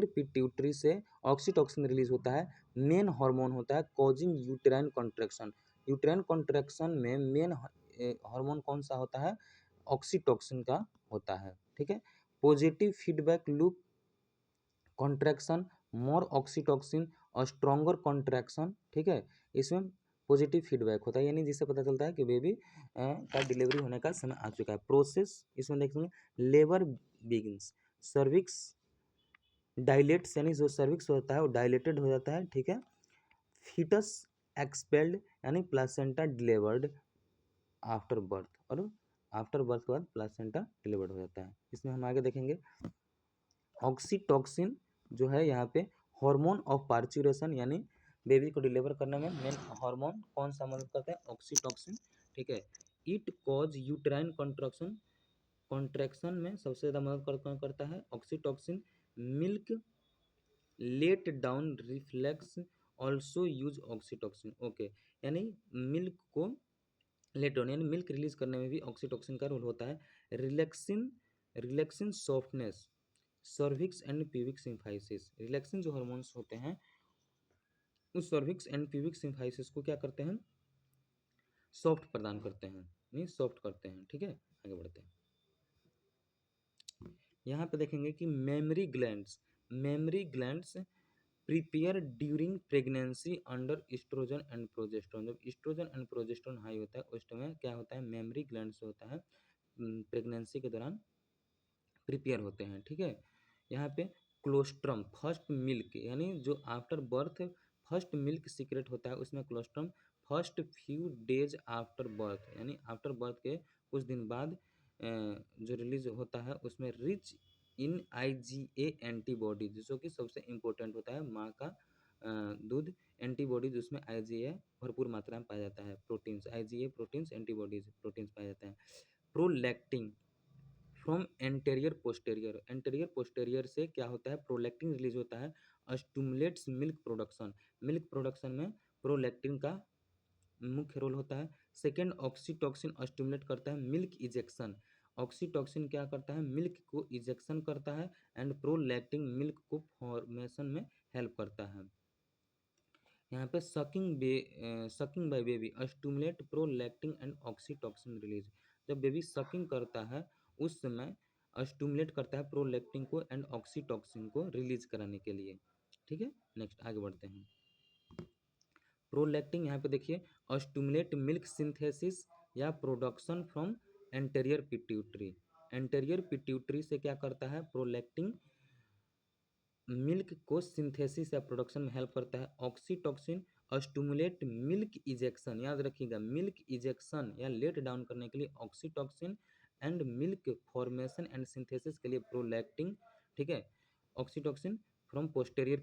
pituitary से ऑक्सीटोसिन रिलीज होता है। मेन हार्मोन होता है causing uterine contraction. Uterine contraction में मेन हार्मोन कौन सा होता है? ऑक्सीटोसिन का होता है। ठीक है। पॉजिटिव फीडबैक लूप कॉन्ट्रैक्शन, मोर ऑक्सीटोसिन और स्ट्रॉन्गर कॉन्ट्रैक्शन। ठीक है। इसमें पॉजिटिव फीडबैक होता है, यानी जिससे पता चलता है कि बेबी का डिलीवरी होने का समय आ चुका है। प्रोसेस इसमें देखेंगे, लेबर बिगिंस, सर्विक्स डायलेट्स, यानी जो सर्विक्स होता है वो डायलेटेड हो जाता है। ठीक है। फीटस एक्सपेल्ड, यानी प्लासेंटा डिलीवर्ड आफ्टर बर्थ, और आफ्टर बर्थ के बाद प्लासेंटा डिलीवर्ड हो जाता है। इसमें हम आगे देखेंगे, ऑक्सीटोसिन जो है यहाँ पे हार्मोन ऑफ पार्चुरेशन, यानी बेबी को डिलीवर करने में मेन हार्मोन कौन सा मदद करता है? ऑक्सीटोसिन। ठीक है। It cause uterine contraction, contraction में सबसे ज़्यादा मदद करता है oxytocin. Milk let down reflex also use oxytocin. Okay, यानी मिल्क को लेट डाउन यानी मिल्क रिलीज करने में भी ऑक्सीटोसिन का रोल होता है। Relaxin relaxin softness, cervix and pubic symphysis. Relaxin जो हार्मोन्स होते हैं उस सर्विक्स एंड प्यूबिक सिम्फाइसिस को क्या करते हैं? सॉफ्ट प्रदान करते हैं, नहीं सॉफ्ट करते हैं। ठीक है। आगे बढ़ते हैं। यहाँ पे देखेंगे कि mammary glands prepare during pregnancy under estrogen and progesterone. जब इस्ट्रोजन एंड प्रोजेस्टेरोन हाई होता है उस टाइम क्या होता है? मेमरी ग्लैंड्स होता है प्रेगनेंसी के दौरान प्रिपेयर होते हैं। ठीक है। यहाँ पे क्लोस्ट्रम फर्स्ट मिल्क, यानी जो after birth first milk secrete होता है उसमें colostrum first few days after birth, यानी आफ्टर बर्थ के कुछ दिन बाद जो रिलीज होता है उसमें रिच इन IgA एंटीबॉडीज, जो कि सबसे इम्पोर्टेंट होता है माँ का दूध। एंटीबॉडीज उसमें IgA भरपूर मात्रा में पाया जाता है। Proteins IgA proteins, antibodies proteins पाया जाता है। प्रोलैक्टिन फ्रॉम एंटेरियर पोस्टेरियर से क्या होता है? प्रोलैक्टिन रिलीज होता है। स्टिमुलेट्स मिल्क प्रोडक्शन में प्रोलैक्टिन का मुख्य रोल होता है। सेकेंड, ऑक्सीटोसिन स्टिमुलेट करता है मिल्क इजेक्शन। ऑक्सीटोसिन क्या करता है? मिल्क को इजेक्शन करता है। एंड प्रोलैक्टिन मिल्क को फॉर्मेशन में हेल्प करता है। यहाँ पे sucking by baby stimulate prolactin and oxytocin release. जब बेबी सकिंग करता है उस समय स्टिमुलेट करता है प्रोलैक्टिन को एंड ऑक्सीटोसिन को रिलीज कराने के लिए। ठीक है। नेक्स्ट आगे बढ़ते हैं। प्रोलैक्टिन यहाँ पे देखिए, स्टिमुलेट मिल्क सिंथेसिस या production from anterior pituitary. Anterior pituitary से क्या करता है? प्रोलैक्टिन मिल्क को सिंथेसिस या प्रोडक्शन में हेल्प करता है। ऑक्सीटोसिन स्टिमुलेट मिल्क इजेक्शन, याद रखिएगा मिल्क इजेक्शन या लेट डाउन करने के लिए oxytocin, and milk formation and synthesis के लिए प्रोलैक्टिन। ठीक है। ऑक्सीटोसिन फ्रॉम पोस्टेरियर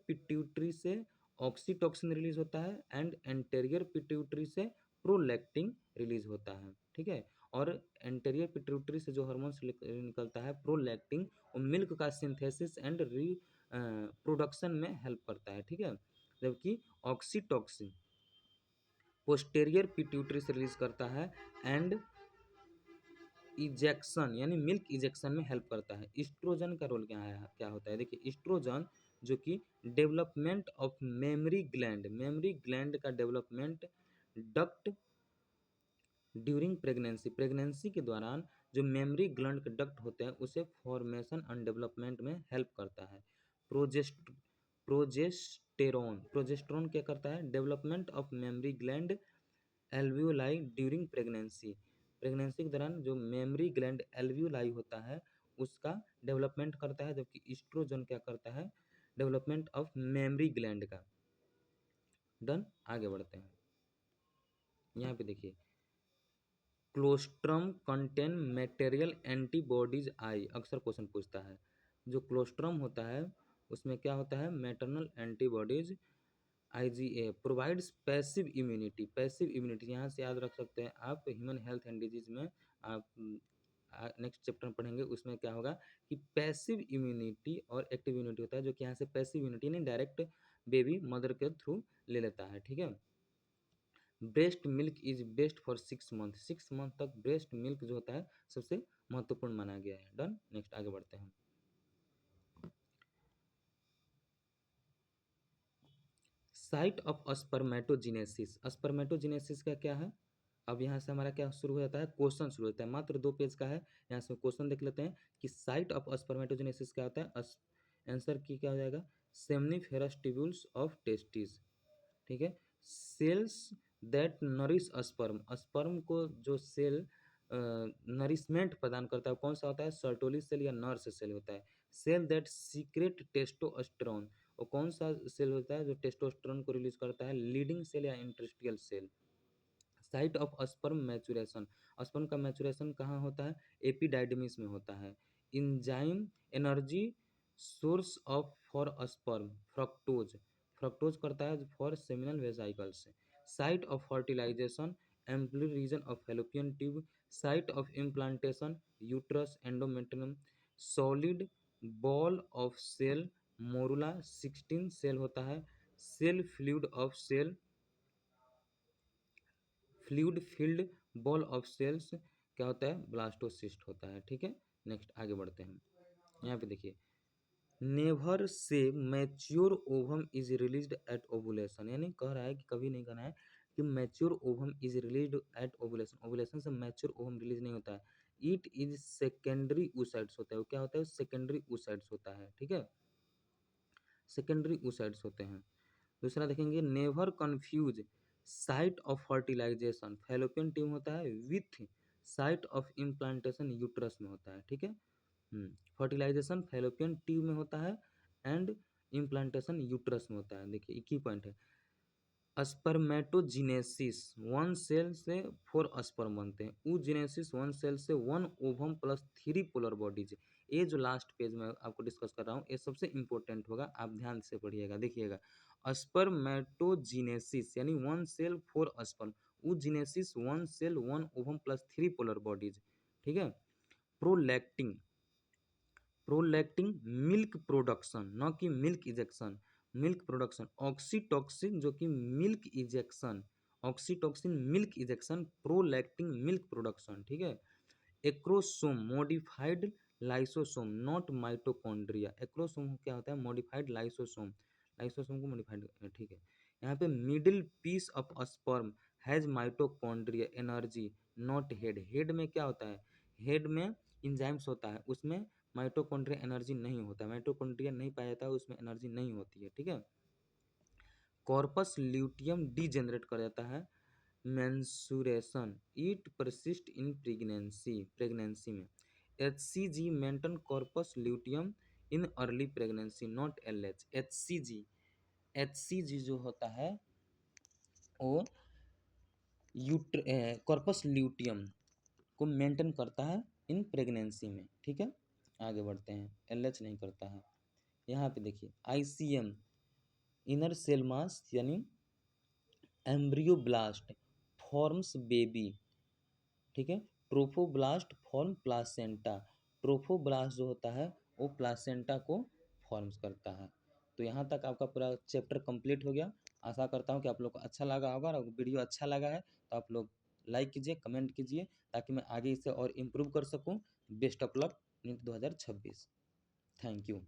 पिट्यूटरी से ऑक्सीटोसिन रिलीज होता है एंड एंटेरियर पिट्यूटरी से प्रोलैक्टिन रिलीज होता है। ठीक है। और एंटेरियर पिट्यूटरी से जो हार्मोन्स निकलता है प्रोलैक्टिन, वो मिल्क का सिंथेसिस एंड प्रोडक्शन में हेल्प करता है। ठीक है। जबकि ऑक्सीटोसिन पोस्टेरियर पिट्यूटरी से रिलीज करता है एंड इजेक्शन यानी मिल्क इजेक्शन में हेल्प करता है। इस्ट्रोजन का रोल क्या होता है? देखिए, इस्ट्रोजन जो कि डेवलपमेंट ऑफ मेमरी ग्लैंड का डेवलपमेंट डक्ट ड्यूरिंग प्रेगनेंसी के दौरान जो मेमरी ग्लैंड के डक्ट होते हैं उसे फॉर्मेशन एंड डेवलपमेंट में हेल्प करता है। प्रोजेस्ट प्रोजेस्टेरोन क्या करता है? Development of mammary gland alveoli during pregnancy के दौरान जो मेमरी ग्लैंड एल्वियोलाई होता है उसका डेवलपमेंट करता है। जबकि इस्ट्रोजन क्या करता है? डेवलपमेंट ऑफ मेमरी ग्लैंड का। डन। आगे बढ़ते हैं। यहाँ पे देखिए, क्लोस्ट्रम कंटेन मटेरियल एंटीबॉडीज आई, अक्सर क्वेश्चन पूछता है। जो क्लोस्ट्रम होता है उसमें क्या होता है? Maternal antibodies IgA provides passive immunity यहाँ से याद रख सकते हैं आप। ह्यूमन हेल्थ एंड डिजीज में आप नेक्स्ट चैप्टर में पढ़ेंगे, उसमें क्या होगा कि पैसिव इम्यूनिटी और एक्टिव इम्यूनिटी होता है। जो कि यहाँ से पैसिव इम्यूनिटी नहीं, डायरेक्ट बेबी मदर के थ्रू ले लेता है। ठीक है। Breast milk is best for 6 month. 6 month तक ब्रेस्ट मिल्क जो होता है सबसे महत्वपूर्ण माना गया है। डन। नेक्स्ट आगे बढ़ते हैं। Site of spermatogenesis. स्पर्मेटोजेनेसिस का क्या है? अब यहाँ से हमारा क्या शुरू हो जाता है? क्वेश्चन शुरू होता है। मात्र 2 पेज का है। यहाँ से क्वेश्चन देख लेते हैं कि साइट ऑफ स्पर्मेटोजेनेसिस क्या होता है। आंसर की क्या हो जाएगा? Seminiferous tubules of testis. ठीक है। Cells that nourish sperm. Sperm को जो सेल नरिशमेंट प्रदान करता है कौन सा होता है? सर्टोली सेल या नर्स सेल होता है। Cell that secrete testosterone. और कौन सा सेल होता है जो टेस्टोस्टेरोन को रिलीज करता है? लीडिंग सेल या interstitial cell. Site of sperm maturation. Sperm का मैचुरेशन कहाँ होता है? एपिडाइडमिस में होता है। Enzyme energy source of for sperm fructose. Fructose करता है for seminal vesicles. Site of fertilisation ampulla region of fallopian tube. Site of implantation uterus endometrium. Solid ball of cell morula 16 cell होता है। Cell fluid of cell fluid filled ball of cells क्या होता है? ब्लास्टोसिस्ट होता है। ठीक है। नेक्स्ट आगे बढ़ते हैं। यहाँ पे देखिए never say mature ovum is released at ovulation. यानी कह रहा है कि कभी नहीं कहना है कि mature ovum is released at ovulation. Ovulation से मैच्योर ओवम रिलीज नहीं होता है। इट इज सेकेंडरी oocytes होता है। वो क्या होता है? सेकेंडरी oocytes होता है। ठीक है। सेकेंडरी oocytes होते हैं। दूसरा देखेंगे never confuse site of fertilisation Fallopian tube होता है with site of implantation uterus में होता है। ठीक है। फर्टिलाइजेशन फैलोपियन ट्यूब में होता है एंड इम्प्लांटेशन यूट्रस में होता है। देखिए एक ही पॉइंट है। स्पर्मेटोजिनेसिस 1 सेल से 4 स्पर्म बनते हैं। ऊजेनेसिस 1 सेल से 1 ओवम प्लस 3 पोलर बॉडीज। ये जो लास्ट पेज में आपको डिस्कस कर रहा हूँ ये सबसे इंपॉर्टेंट होगा। आप ध्यान से पढ़िएगा। देखिएगा स्पर्मेटोजिनेसिस यानी 1 cell 4 sperm. Oogenesis 1 cell 1 ovum plus 3 polar bodies. ठीक है। प्रोलैक्टिन प्रोलैक्टिन मिल्क प्रोडक्शन न कि milk ejection. Milk production. Oxytocin जो कि milk ejection. Oxytocin milk ejection. Prolactin milk production. ठीक है। Acrosome modified lysosome not mitochondria. Acrosome क्या होता है? Modified lysosome. लाइसोसोम को मॉडिफाइड। ठीक है। यहाँ पे middle piece of sperm has mitochondria energy not head. Head में क्या होता है? हेड में इंजाइम्स होता है उसमें माइटोकॉन्ड्रिया एनर्जी नहीं होता है। माइटोकॉन्ड्रिया नहीं पाया जाता है उसमें एनर्जी नहीं होती है। ठीक है। कॉर्पस ल्यूटियम डीजेनरेट कर जाता है mensuration. It persist in pregnancy में। HCG maintain corpus luteum in early pregnancy not LH। HCG जो होता है वो कॉर्पस ल्यूटियम को मेंटेन करता है इन प्रेगनेंसी में। ठीक है। आगे बढ़ते हैं। LH नहीं करता है। यहाँ पे देखिए ICM इनर सेल मास यानी एम्ब्रियोब्लास्ट फॉर्म्स बेबी। ठीक है। Trophoblast form placenta. ट्रोफोब्लास्ट जो होता है वो प्लासेंटा को फॉर्म्स करता है। तो यहाँ तक आपका पूरा चैप्टर कंप्लीट हो गया। आशा करता हूँ कि आप लोग को अच्छा लगा होगा। और वीडियो अच्छा लगा है तो आप लोग लाइक कीजिए कमेंट कीजिए ताकि मैं आगे इसे और इम्प्रूव कर सकूँ। Best of luck NEET 2026। Thank you.